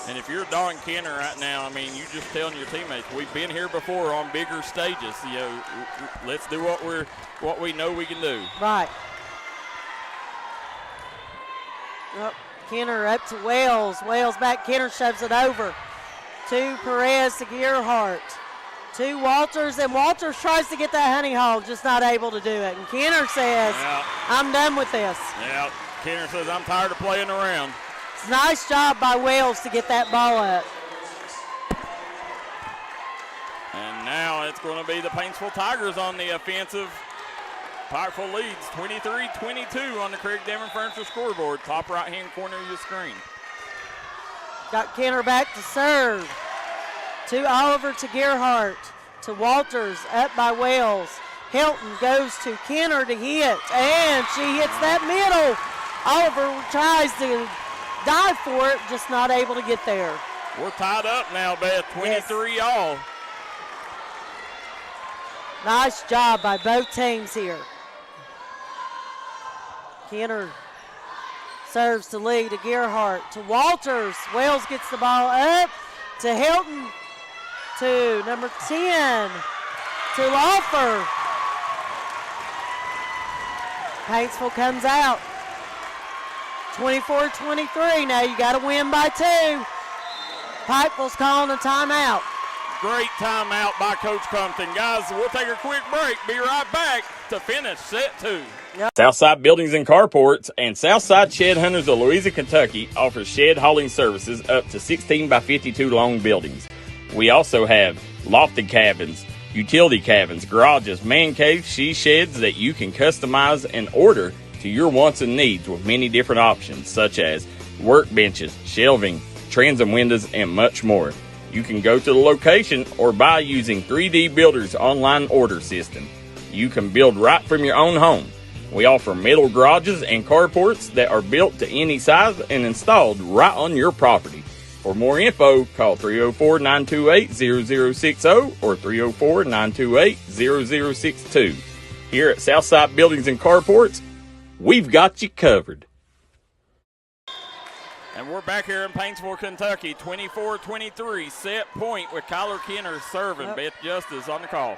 And if you're Dawn Kenner right now, I mean, you just telling your teammates, we've been here before on bigger stages. Let's do what we know we can do. Right. Oh, Kenner up to Wells. Wells back. Kenner shoves it over to Perez to Gearhart. To Walters, and Walters tries to get that honey hog, just not able to do it. And Kenner says, I'm done with this. Yeah, Kenner says, I'm tired of playing around. It's a nice job by Wells to get that ball up. And now it's going to be the Paintsville Tigers on the offensive. Pikeville leads 23-22 on the Craig Dameron Furniture scoreboard, top right-hand corner of your screen. Got Kenner back to serve. To Oliver, to Gearhart, to Walters, up by Wells. Hilton goes to Kenner to hit, and she hits that middle. Oliver tries to dive for it, just not able to get there. We're tied up now, Beth, 23 all. Nice job by both teams here. Kenner serves to Lee, to Gearhart, to Walters. Wells gets the ball up to Hilton, to number 10, to Laufer. Paintsville comes out. 24-23. Now you got to win by 2. Pikeville's calling a timeout. Great timeout by Coach Compton. Guys, we'll take a quick break. Be right back to finish set 2. Yep. Southside Buildings and Carports and Southside Shed Hunters of Louisa, Kentucky offers shed hauling services up to 16 by 52 long buildings. We also have lofted cabins, utility cabins, garages, man caves, she sheds that you can customize and order to your wants and needs with many different options such as workbenches, shelving, transom windows, and much more. You can go to the location or buy using 3D Builder's online order system. You can build right from your own home. We offer metal garages and carports that are built to any size and installed right on your property. For more info, call 304-928-0060 or 304-928-0062. Here at Southside Buildings and Carports, we've got you covered. And we're back here in Paintsville, Kentucky, 24-23, set point with Kyler Kenner serving. Beth Justice on the call.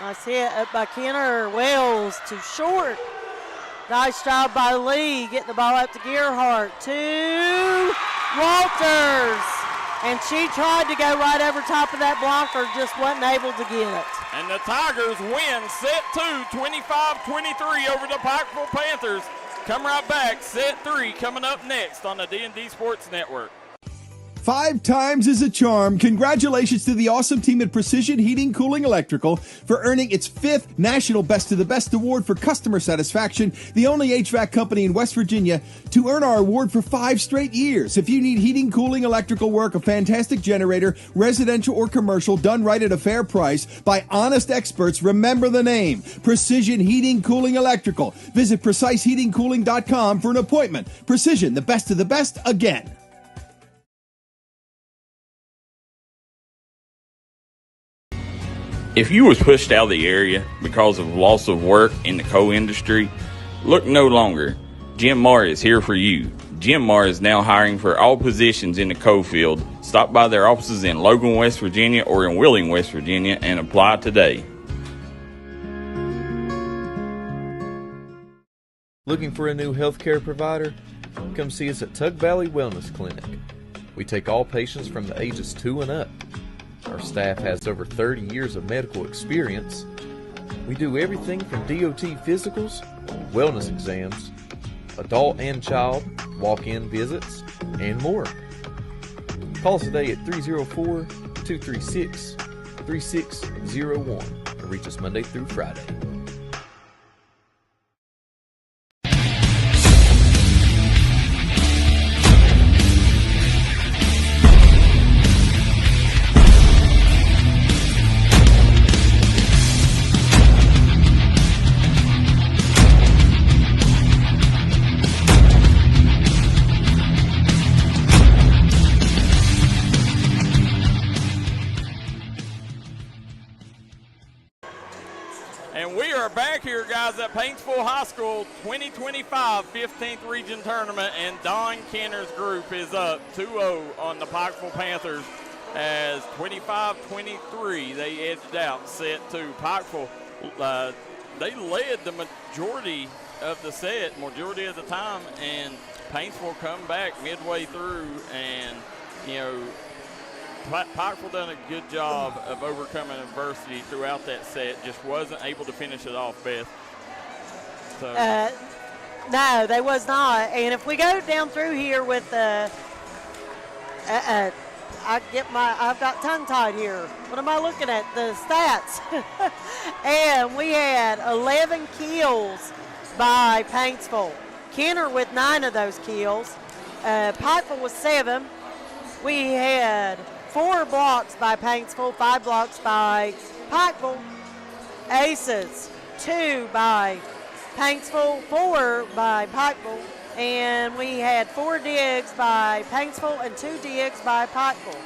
Nice hit up by Kenner. Wells too short. Nice job by Lee getting the ball up to Gearhart. To Walters. And she tried to go right over top of that blocker, just wasn't able to get it. And the Tigers win set 2, 25-23 over the Pikeville Panthers. Come right back, set 3 coming up next on the D&D Sports Network. 5 times is a charm. Congratulations to the awesome team at Precision Heating, Cooling, Electrical for earning its 5th National Best of the Best Award for customer satisfaction, the only HVAC company in West Virginia to earn our award for 5 straight years. If you need heating, cooling, electrical work, a fantastic generator, residential or commercial, done right at a fair price by honest experts, remember the name, Precision Heating, Cooling, Electrical. Visit PreciseHeatingCooling.com for an appointment. Precision, the best of the best, again. If you was pushed out of the area because of loss of work in the coal industry, look no longer. Jim Marr is here for you. Jim Marr is now hiring for all positions in the coal field. Stop by their offices in Logan, West Virginia or in Wheeling, West Virginia and apply today. Looking for a new healthcare provider? Come see us at Tug Valley Wellness Clinic. We take all patients from the ages 2 and up. Our staff has over 30 years of medical experience. We do everything from DOT physicals, wellness exams, adult and child, walk-in visits, and more. Call us today at 304-236-3601 or reach us Monday through Friday. And we are back here, guys, at Paintsville High School 2025 15th Region Tournament, and Don Kenner's group is up 2-0 on the Pikeville Panthers as 25-23. They edged out set 2. Pikeville, they led the majority of the set, majority of the time, and Paintsville come back midway through, and, you know, Pikeville done a good job of overcoming adversity throughout that set. Just wasn't able to finish it off, Beth. So. No, they was not. And if we go down through here with I've got tongue-tied here. What am I looking at? The stats. And we had 11 kills by Paintsville. Kenner with 9 of those kills. Pikeville was 7. We had 4 blocks by Paintsville, 5 blocks by Pikeville. Aces, 2 by Paintsville, 4 by Pikeville. And we had 4 digs by Paintsville and 2 digs by Pikeville.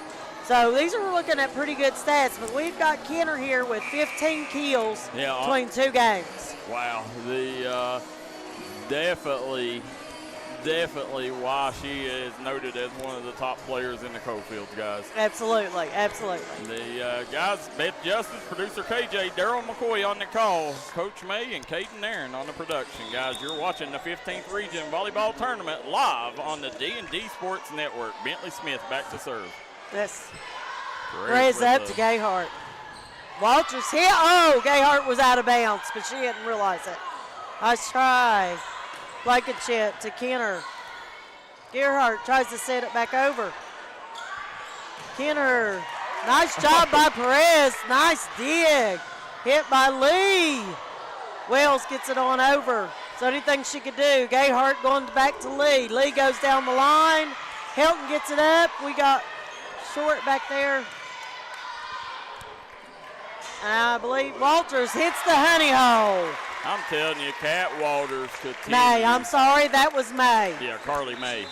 So these are looking at pretty good stats, but we've got Kenner here with 15 kills between 2 games. Wow, definitely why she is noted as one of the top players in the Coalfields, guys. Absolutely. The guys, Beth Justice, producer KJ, Daryl McCoy on the call, Coach May and Caden Aaron on the production. Guys, you're watching the 15th Region Volleyball Tournament live on the D&D Sports Network. Bentley Smith back to serve. Yes. Raise up to Gayhart. Walters hit. Oh, Gayhart was out of bounds, but she didn't realize it. Nice try. Blankenship to Kenner. Gerhardt tries to set it back over. Kenner, nice job by Perez. Nice dig. Hit by Lee. Wells gets it on over. So anything she could do. Gayhart going back to Lee. Lee goes down the line. Helton gets it up. We got short back there. I believe Walters hits the honey hole. I'm telling you, Kat Walters could. May, I'm sorry, that was May. Yeah, Carly May.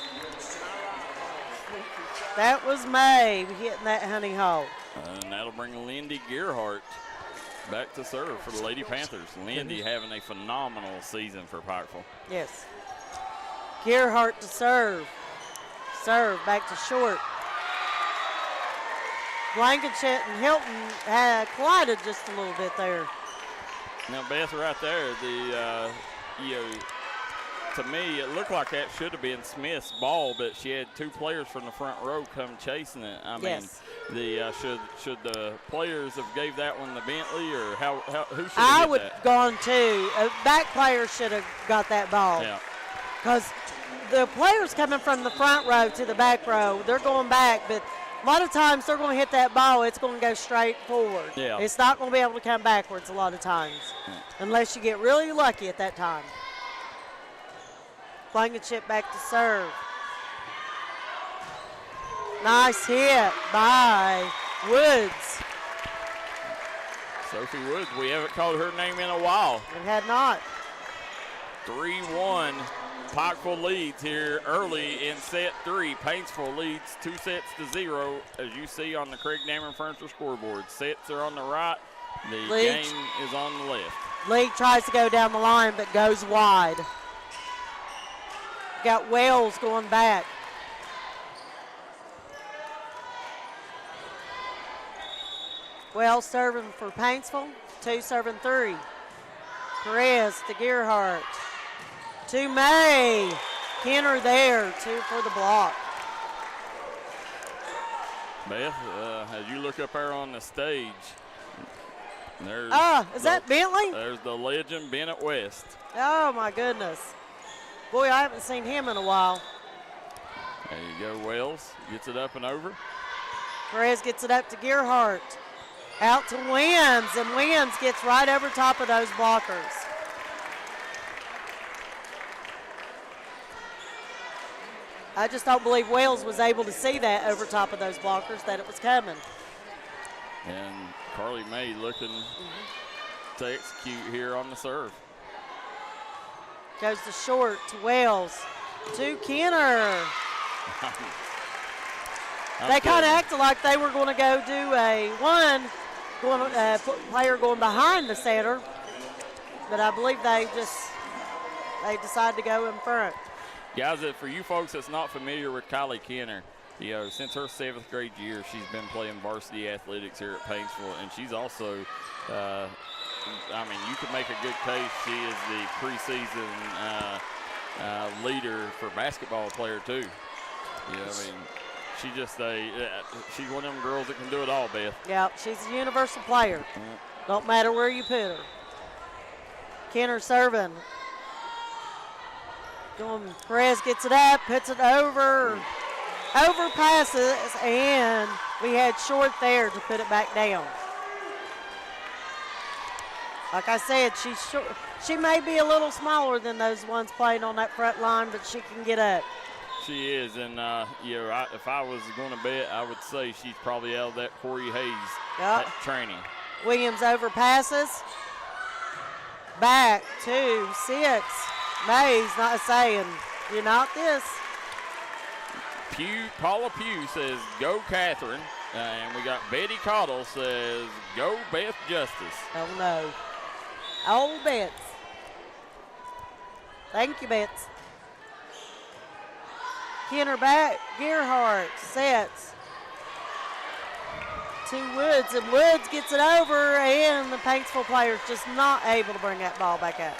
That was May hitting that honey hole. And that'll bring Lindy Gerhardt back to serve for the Lady Panthers. Lindy having a phenomenal season for Pikeville. Yes. Gerhardt to serve. Serve back to short. Blankenship and Hilton had collided just a little bit there. Now, Beth, right there, to me, it looked like that should have been Smith's ball, but she had 2 players from the front row come chasing it. I mean, should the players have gave that one to Bentley, or who should have I hit would that? have gone to a back player should have got that ball. Yeah. Because the players coming from the front row to the back row, they're going back, but a lot of times they're going to hit that ball, it's going to go straight forward. Yeah. It's not going to be able to come backwards a lot of times, unless you get really lucky at that time. Blankenship back to serve. Nice hit by Woods. Sophie Woods, we haven't called her name in a while. We had not. 3-1. Pikeville leads here early in set 3. Paintsville leads 2-0, as you see on the Craig Dameron Furniture scoreboard. Sets are on the right. The game is on the left. Lee tries to go down the line, but goes wide. Got Wells going back. Wells serving for Paintsville. 2 serving 3. Perez to Gerhardt. to May. Kenner there, 2 for the block. Beth, as you look up there on the stage, there's is that Bentley? There's the legend, Bennett West. Oh, my goodness. Boy, I haven't seen him in a while. There you go, Wells gets it up and over. Perez gets it up to Gearhart. Out to Wins, and Wins gets right over top of those blockers. I just don't believe Wells was able to see that over top of those blockers, that it was coming. And Carly May looking to execute here on the serve. Goes to short to Wells, to Kenner. They kind of acted like they were going to go do a player going behind the setter, but I believe they decided to go in front. Guys, for you folks that's not familiar with Kylie Kenner, since her 7th grade year, she's been playing varsity athletics here at Paintsville, and she's also, you could make a good case. She is the preseason leader for basketball player too. She's she's one of them girls that can do it all, Beth. Yeah, she's a universal player. Don't matter where you put her. Kenner serving. Perez gets it up, puts it over passes, and we had short there to put it back down. Like I said, she's short. She may be a little smaller than those ones playing on that front line, but she can get up. She is, and if I was going to bet, I would say she's probably out of that Corey Hayes training. Williams over passes. Back to 6. May's not saying, you're not this. Paula Pugh says, go Catherine. And we got Betty Cottle says, go Beth Justice. Oh, no. Old Bets. Thank you, Bets. Kenner back. Gearhart sets to Woods, and Woods gets it over, and the Paintsville player's just not able to bring that ball back up.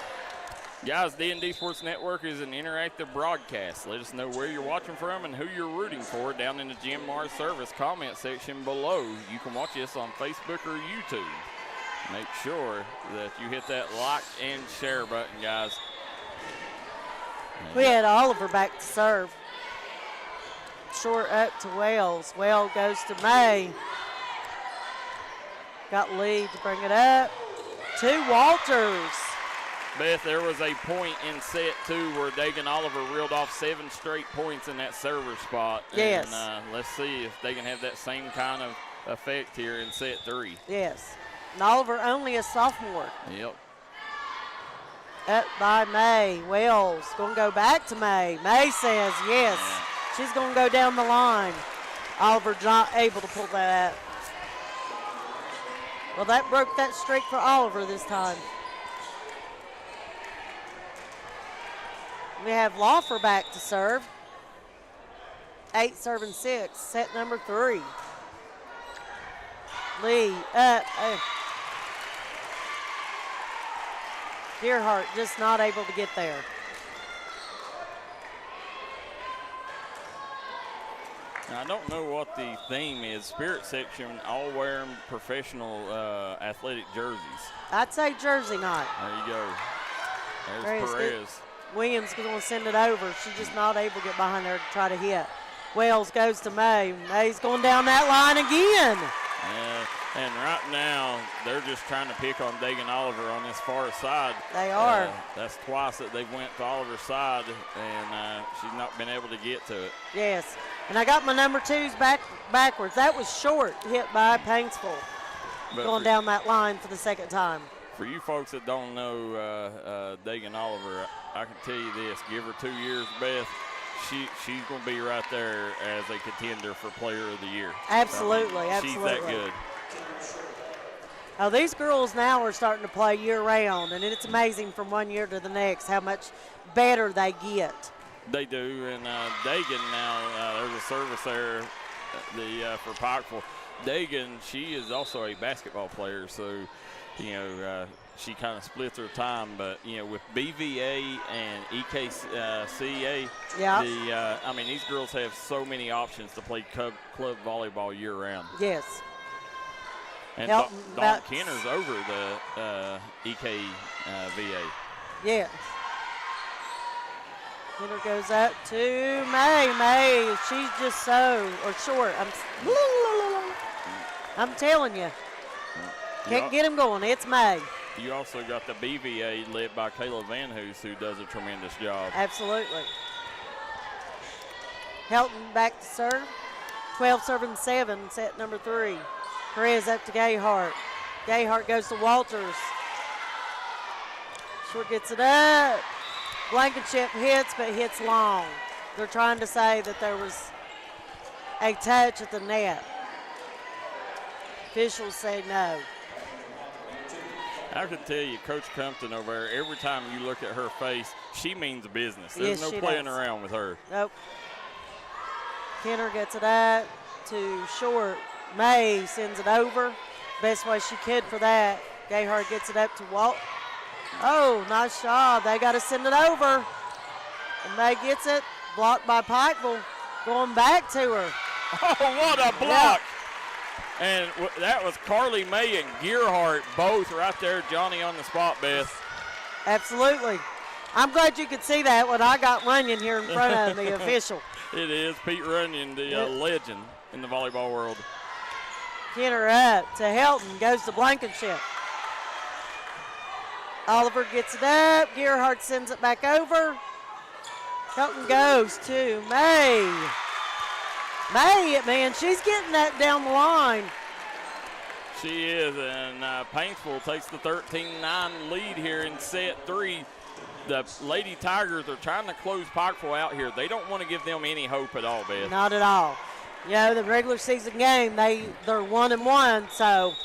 Guys, D&D Sports Network is an interactive broadcast. Let us know where you're watching from and who you're rooting for down in the Jim Mars service comment section below. You can watch us on Facebook or YouTube. Make sure that you hit that like and share button, guys. We had Oliver back to serve. Short up to Wells. Wells goes to May. Got lead to bring it up to Walters. Beth, there was a point in set 2 where Dagan Oliver reeled off 7 straight points in that server spot. Yes. And let's see if they can have that same kind of effect here in set 3. Yes. And Oliver only a sophomore. Yep. Up by May. Wells going to go back to May. May says yes. Yeah. She's going to go down the line. Oliver not able to pull that up. Well, that broke that streak for Oliver this time. We have Lawfer back to serve. 8 serving 6, set number 3. Lee up. Gearhart just not able to get there. Now, I don't know what the theme is. Spirit section all wearing professional athletic jerseys. I'd say jersey night. There you go. There's Perez. Williams is going to send it over. She's just not able to get behind there to try to hit. Wells goes to May. May's going down that line again. Yeah, and right now they're just trying to pick on Dagan Oliver on this far side. They are. That's twice that they've went to Oliver's side, and she's not been able to get to it. Yes, and I got my number 2s backwards. That was short, hit by Paintsville. Going down that line for the second time. For you folks that don't know Dagan Oliver, I can tell you this: give her 2 years, Beth. She's going to be right there as a contender for Player of the Year. Absolutely, absolutely. She's that good. Now these girls now are starting to play year-round, and it's amazing from one year to the next how much better they get. They do, and Dagan now, there's a service there for Pikeville. Dagan, she is also a basketball player, so she kind of splits her time, but with BVA and EKCA, these girls have so many options to play club volleyball year round. Yes. And Dawn Kenner's over the EKVA. Yes. Kenner goes up to May. May, she's just short. I'm telling you. Can't get him going. It's May. You also got the BVA led by Kayla Van Hoos, who does a tremendous job. Absolutely. Helton back to serve. 12 serving 7, set number 3. Perez up to Gayhart. Gayhart goes to Walters. Short gets it up. Blankenship hits, but hits long. They're trying to say that there was a touch at the net. Officials say no. I can tell you, Coach Compton over there, every time you look at her face, she means business. There's no playing around with her. Nope. Kenner gets it up to short. May sends it over. Best way she could for that. Gayhart gets it up to Walt. Oh, nice job. They got to send it over. And May gets it. Blocked by Pikeville. Going back to her. Oh, what a block. Yeah. And that was Carly May and Gearhart both right there. Johnny on the spot, Beth. Absolutely. I'm glad you could see that when I got Runyon here in front of the official. It is Pete Runyon, the legend in the volleyball world. Kenner up to Helton, goes to Blankenship. Oliver gets it up. Gearhart sends it back over. Helton goes to May. May, man, she's getting that down the line. She is, and Paintsville takes the 13-9 lead here in set 3. The Lady Tigers are trying to close Pikeville out here. They don't want to give them any hope at all, Beth. Not at all. The regular season game, they're 1-1, so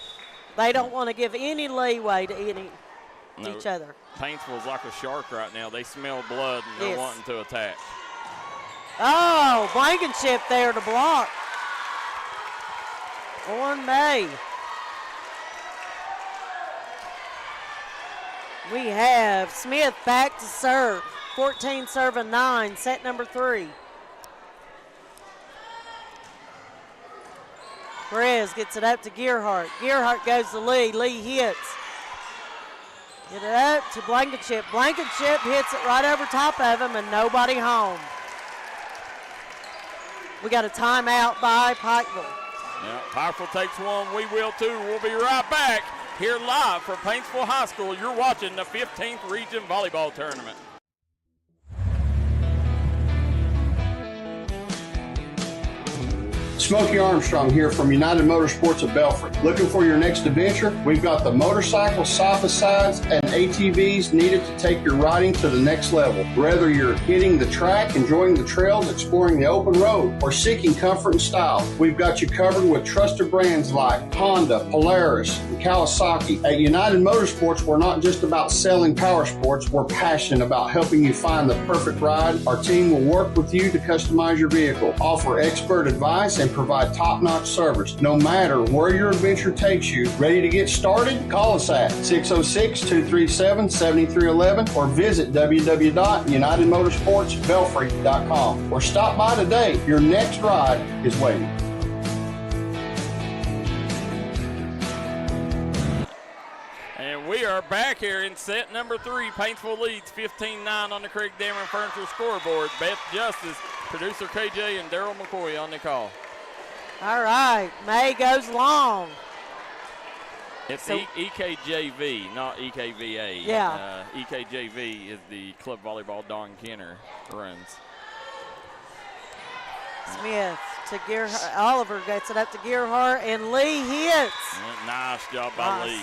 they don't want to give any leeway to each other. Paintsville's like a shark right now. They smell blood, and they're wanting to attack. Oh, Blankenship there to block on May. We have Smith back to serve. 14 serving 9, set number 3. Perez gets it up to Gearhart. Gearhart goes to Lee. Lee hits. Get it up to Blankenship. Blankenship hits it right over top of him, and nobody home. We got a timeout by Pikeville. Yeah, Pikeville takes one. We will too. We'll be right back here live from Paintsville High School. You're watching the 15th Region Volleyball Tournament. Smokey Armstrong here from United Motorsports of Belfry. Looking for your next adventure? We've got the motorcycles, side-by-sides, and ATVs needed to take your riding to the next level. Whether you're hitting the track, enjoying the trails, exploring the open road, or seeking comfort and style, we've got you covered with trusted brands like Honda, Polaris, and Kawasaki. At United Motorsports, we're not just about selling power sports. We're passionate about helping you find the perfect ride. Our team will work with you to customize your vehicle, offer expert advice, and provide top-notch service. No matter where your adventure takes you, ready to get started? Call us at 606-237-7311 or visit www.unitedmotorsportsbelfry.com or stop by today. Your next ride is waiting. And we are back here in set number 3. Paintsville leads 15-9 on the Craig Dameron Furniture scoreboard. Beth Justice, producer KJ, and Daryl McCoy on the call. All right, May goes long. It's EKJV, not EKVA. Yeah. EKJV is the club volleyball Dawn Kenner runs. Smith to Gearhart. Oliver gets it up to Gearhart, and Lee hits. Nice job by Lee.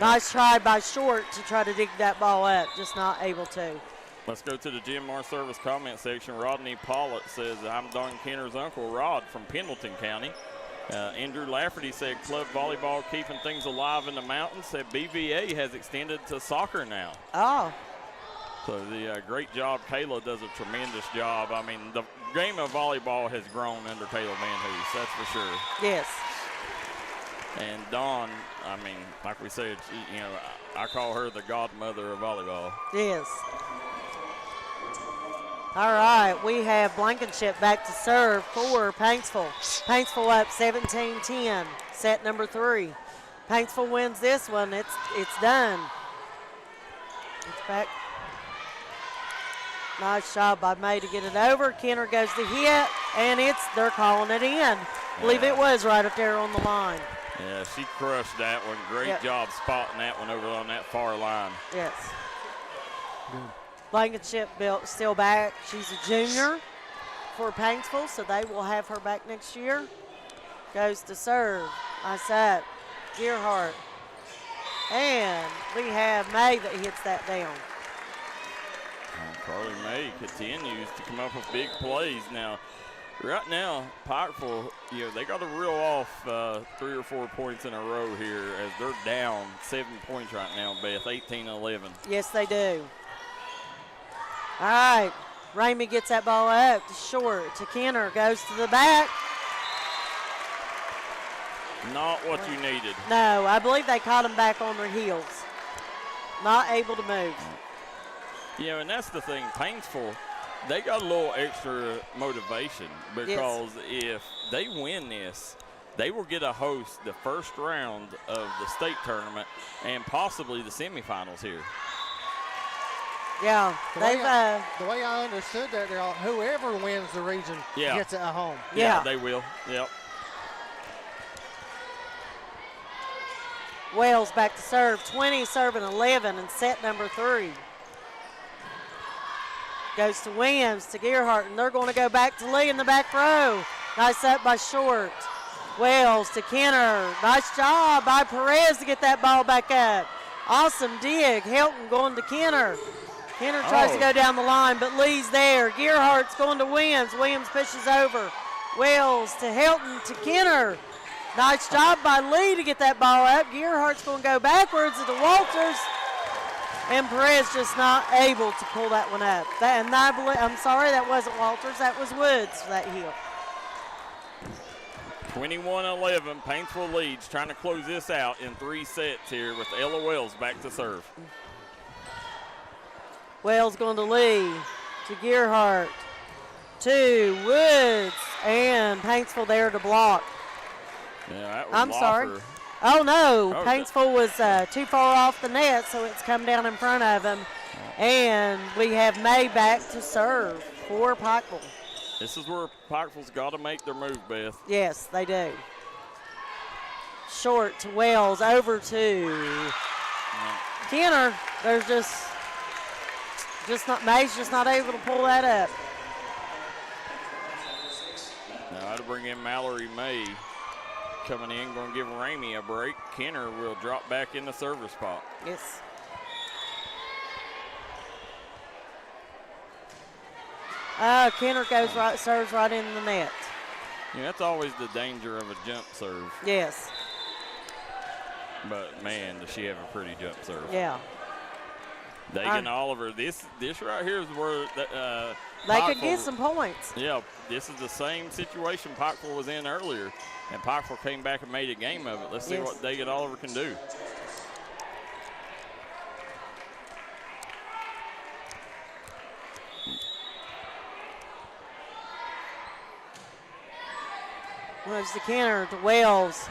Nice try by Short to try to dig that ball up, just not able to. Let's go to the Jim Moore Service comment section. Rodney Pollitt says, I'm Dawn Kenner's uncle, Rod, from Pendleton County. Andrew Lafferty said, club volleyball keeping things alive in the mountains. Said BVA has extended to soccer now. Oh. So the great job. Kayla does a tremendous job. I mean, the game of volleyball has grown under Kayla Van Hoos, that's for sure. Yes. And Dawn, I mean, like we said, she, I call her the godmother of volleyball. Yes. All right, we have Blankenship back to serve for Paintsville. Paintsville up 17-10, set number 3. Paintsville wins this one. It's done. It's back. Nice job by May to get it over. Kenner goes to hit, and they're calling it in. I believe it was right up there on the line. Yeah, she crushed that one. Great job spotting that one over on that far line. Yes. Blankenship still back. She's a junior for Paintsville, so they will have her back next year. Goes to serve. Nice up. Gearhart. And we have May that hits that down. Carly May continues to come up with big plays. Now, right now, Pikeville, they got to reel off 3 or 4 points in a row here as they're down 7 points right now, Beth, 18-11. Yes, they do. All right, Ramey gets that ball up to short to Kenner, goes to the back. Not what you needed. No, I believe they caught them back on their heels. Not able to move. Yeah, and that's the thing. Paintsville, they got a little extra motivation because if they win this, they will get to host the first round of the state tournament and possibly the semifinals here. Yeah, the way I understood that, whoever wins the region gets it at home. Yeah, they will. Yep. Wells back to serve. 20 serving 11 and set number 3. Goes to Williams to Gearhart, and they're going to go back to Lee in the back row. Nice up by Short. Wells to Kenner. Nice job by Perez to get that ball back up. Awesome dig. Helton going to Kenner. Kenner tries to go down the line, but Lee's there. Gearhart's going to Williams. Williams pushes over. Wells to Helton to Kenner. Nice job by Lee to get that ball up. Gearhart's going to go backwards to Walters. And Perez just not able to pull that one up. I'm sorry, that wasn't Walters. That was Woods for that heel. 21-11, Paintsville leads, trying to close this out in 3 sets here with Ella Wells back to serve. Wells going to Lee, to Gearhart, to Woods, and Paintsville there to block. Yeah, that was I'm sorry. Oh, no. Paintsville was too far off the net, so it's come down in front of him. And we have May back to serve for Pikeville. This is where Pikeville's got to make their move, Beth. Yes, they do. Short to Wells, over to Kenner. There's just not, May's just not able to pull that up. Now I'd bring in Mallory May. Coming in, going to give Ramey a break. Kenner will drop back in the server spot. Yes. Kenner goes right, serves right in the net. Yeah, that's always the danger of a jump serve. Yes. But man, does she have a pretty jump serve? Yeah. Dagan Oliver, this right here is where they could get some points. Yeah, this is the same situation Pikeville was in earlier, and Pikeville came back and made a game of it. Let's see what Dagan Oliver can do. Moves to Kenner to Wells.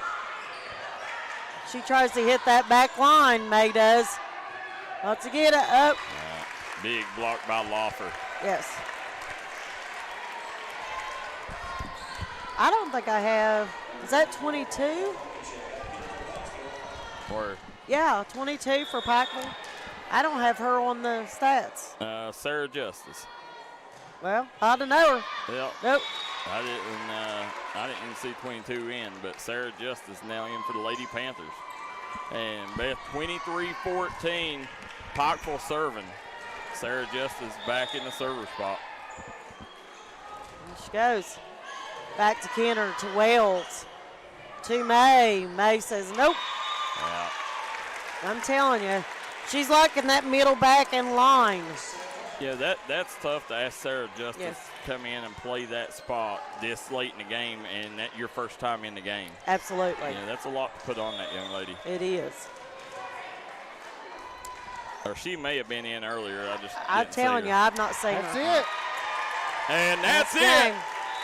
She tries to hit that back line, May does. Wants to get it up. Big block by Loffer. Yes. I don't think I have. Is that 22? Or yeah, 22 for Pikeville. I don't have her on the stats. Sarah Justice. Well, I don't know her. Yep. Nope. I didn't see 22 in, but Sarah Justice now in for the Lady Panthers. And Beth, 23-14, Pikeville serving. Sarah Justice back in the server spot. There she goes. Back to Kenner, to Wells, to May. May says nope. Yeah. I'm telling you, she's like in that middle back in line. Yeah, that's tough to ask Sarah Justice come in and play that spot this late in the game and that your first time in the game. Absolutely. Yeah, that's a lot to put on that young lady. It is. Or she may have been in earlier. I'm telling you, I've not seen her. That's it. And that's it.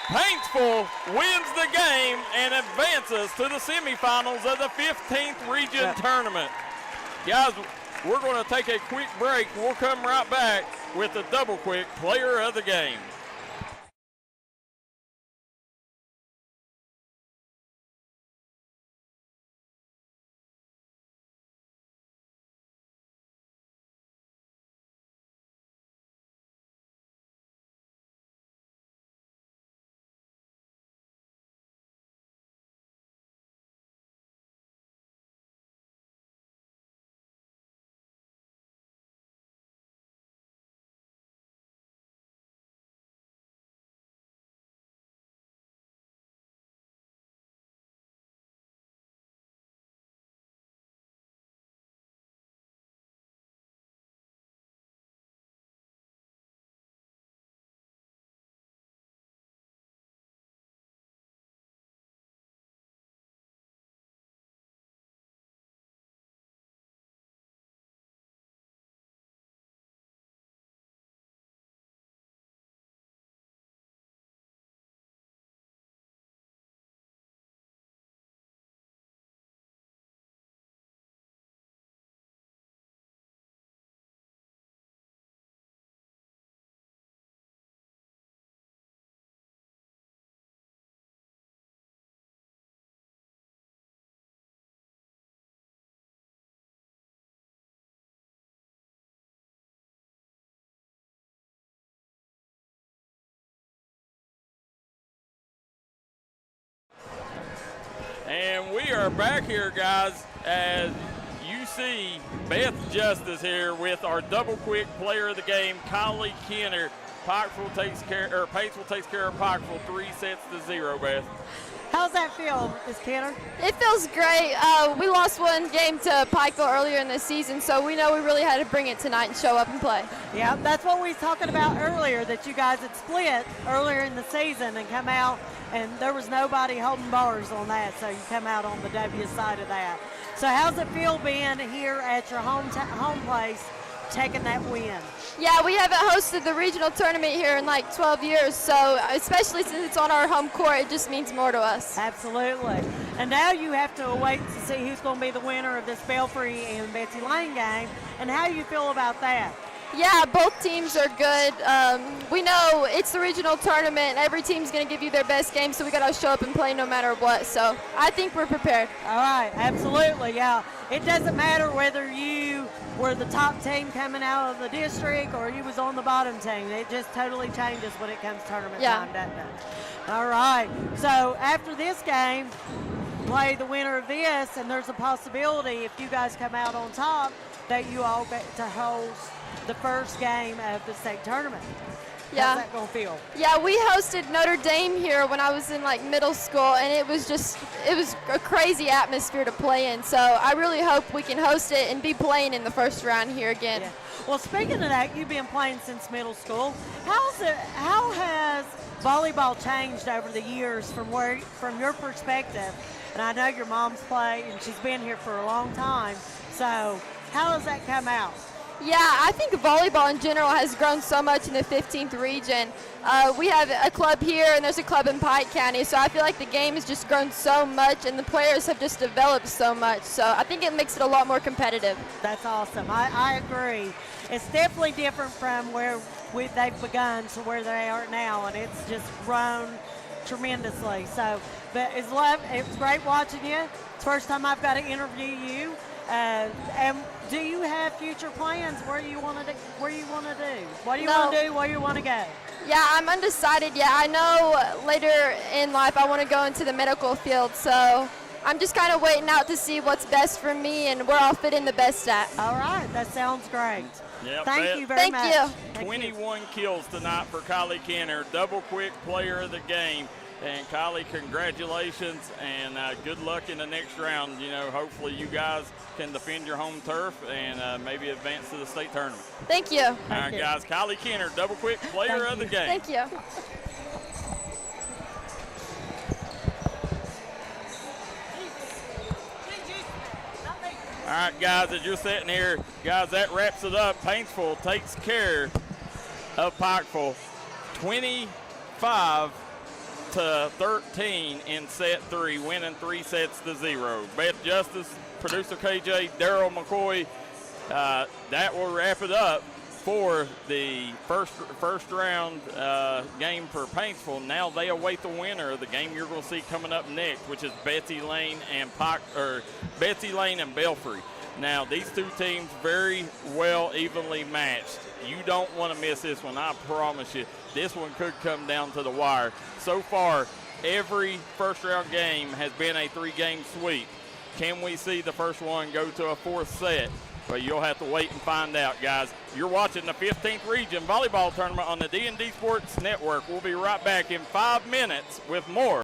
Paintsville wins the game and advances to the semifinals of the 15th region tournament. Guys, we're going to take a quick break. We'll come right back with the Double Quick Player of the Game. And we are back here, guys, as you see Beth Justice here with our Double Quick Player of the Game, Kylie Kenner. Paintsville takes care of Pikeville 3-0, Beth. How's that feel, Ms. Kenner? It feels great. We lost one game to Pikeville earlier in the season, so we know we really had to bring it tonight and show up and play. Yeah, that's what we were talking about earlier, that you guys had split earlier in the season and come out, and there was nobody holding bars on that, so you come out on the W side of that. So how's it feel being here at your home place, taking that win? Yeah, we haven't hosted the regional tournament here in like 12 years, so especially since it's on our home court, it just means more to us. Absolutely. And now you have to wait to see who's going to be the winner of this Belfry and Betsy Lane game, and how you feel about that. Yeah, both teams are good. We know it's the regional tournament. Every team's going to give you their best game, so we got to show up and play no matter what. So I think we're prepared. All right, absolutely, yeah. It doesn't matter whether you were the top team coming out of the district or you was on the bottom team. It just totally changes when it comes to tournament time, doesn't it? All right, so after this game, play the winner of this, and there's a possibility if you guys come out on top that you all get to host the first game of the state tournament. Yeah. How's that going to feel? Yeah, we hosted Notre Dame here when I was in like middle school, and it was a crazy atmosphere to play in. So I really hope we can host it and be playing in the first round here again. Yeah. Well, speaking of that, you've been playing since middle school. How has volleyball changed over the years from your perspective? And I know your mom's played, and she's been here for a long time. So how does that come out? Yeah, I think volleyball in general has grown so much in the 15th region. We have a club here and there's a club in Pike County, so I feel like the game has just grown so much and the players have just developed so much. So I think it makes it a lot more competitive. That's awesome. I agree. It's definitely different from where they've begun to where they are now, and it's just grown tremendously. So, but it's great watching you. It's the first time I've got to interview you. And do you have future plans where you want to do? What do you want to do? Where you want to go? Yeah, I'm undecided yet. I know later in life I want to go into the medical field, so I'm just kind of waiting out to see what's best for me and where I'll fit in the best at. All right, that sounds great. Yep, Thank you very much. Thank you. 21 kills tonight for Kylie Kenner, Double Quick Player of the Game. And Kylie, congratulations and good luck in the next round. You know, hopefully you guys can defend your home turf and maybe advance to the state tournament. Thank you. All right, guys. Kylie Kenner, Double Quick Player of the Game. Thank you. All right, guys, as you're sitting here, guys, that wraps it up. Paintsville takes care of Pikeville 25-13 in set 3, winning 3 sets to 0. Beth Justice, producer KJ, Daryl McCoy, that will wrap it up for the first round game for Paintsville. Now they await the winner of the game you're going to see coming up next, which is Betsy Lane and Belfry. Now these two teams very well evenly matched. You don't want to miss this one. I promise you, this one could come down to the wire. So far, every first round game has been a 3-game sweep. Can we see the first one go to a 4th set? Well, you'll have to wait and find out, guys. You're watching the 15th Region Volleyball Tournament on the D&D Sports Network. We'll be right back in 5 minutes with more.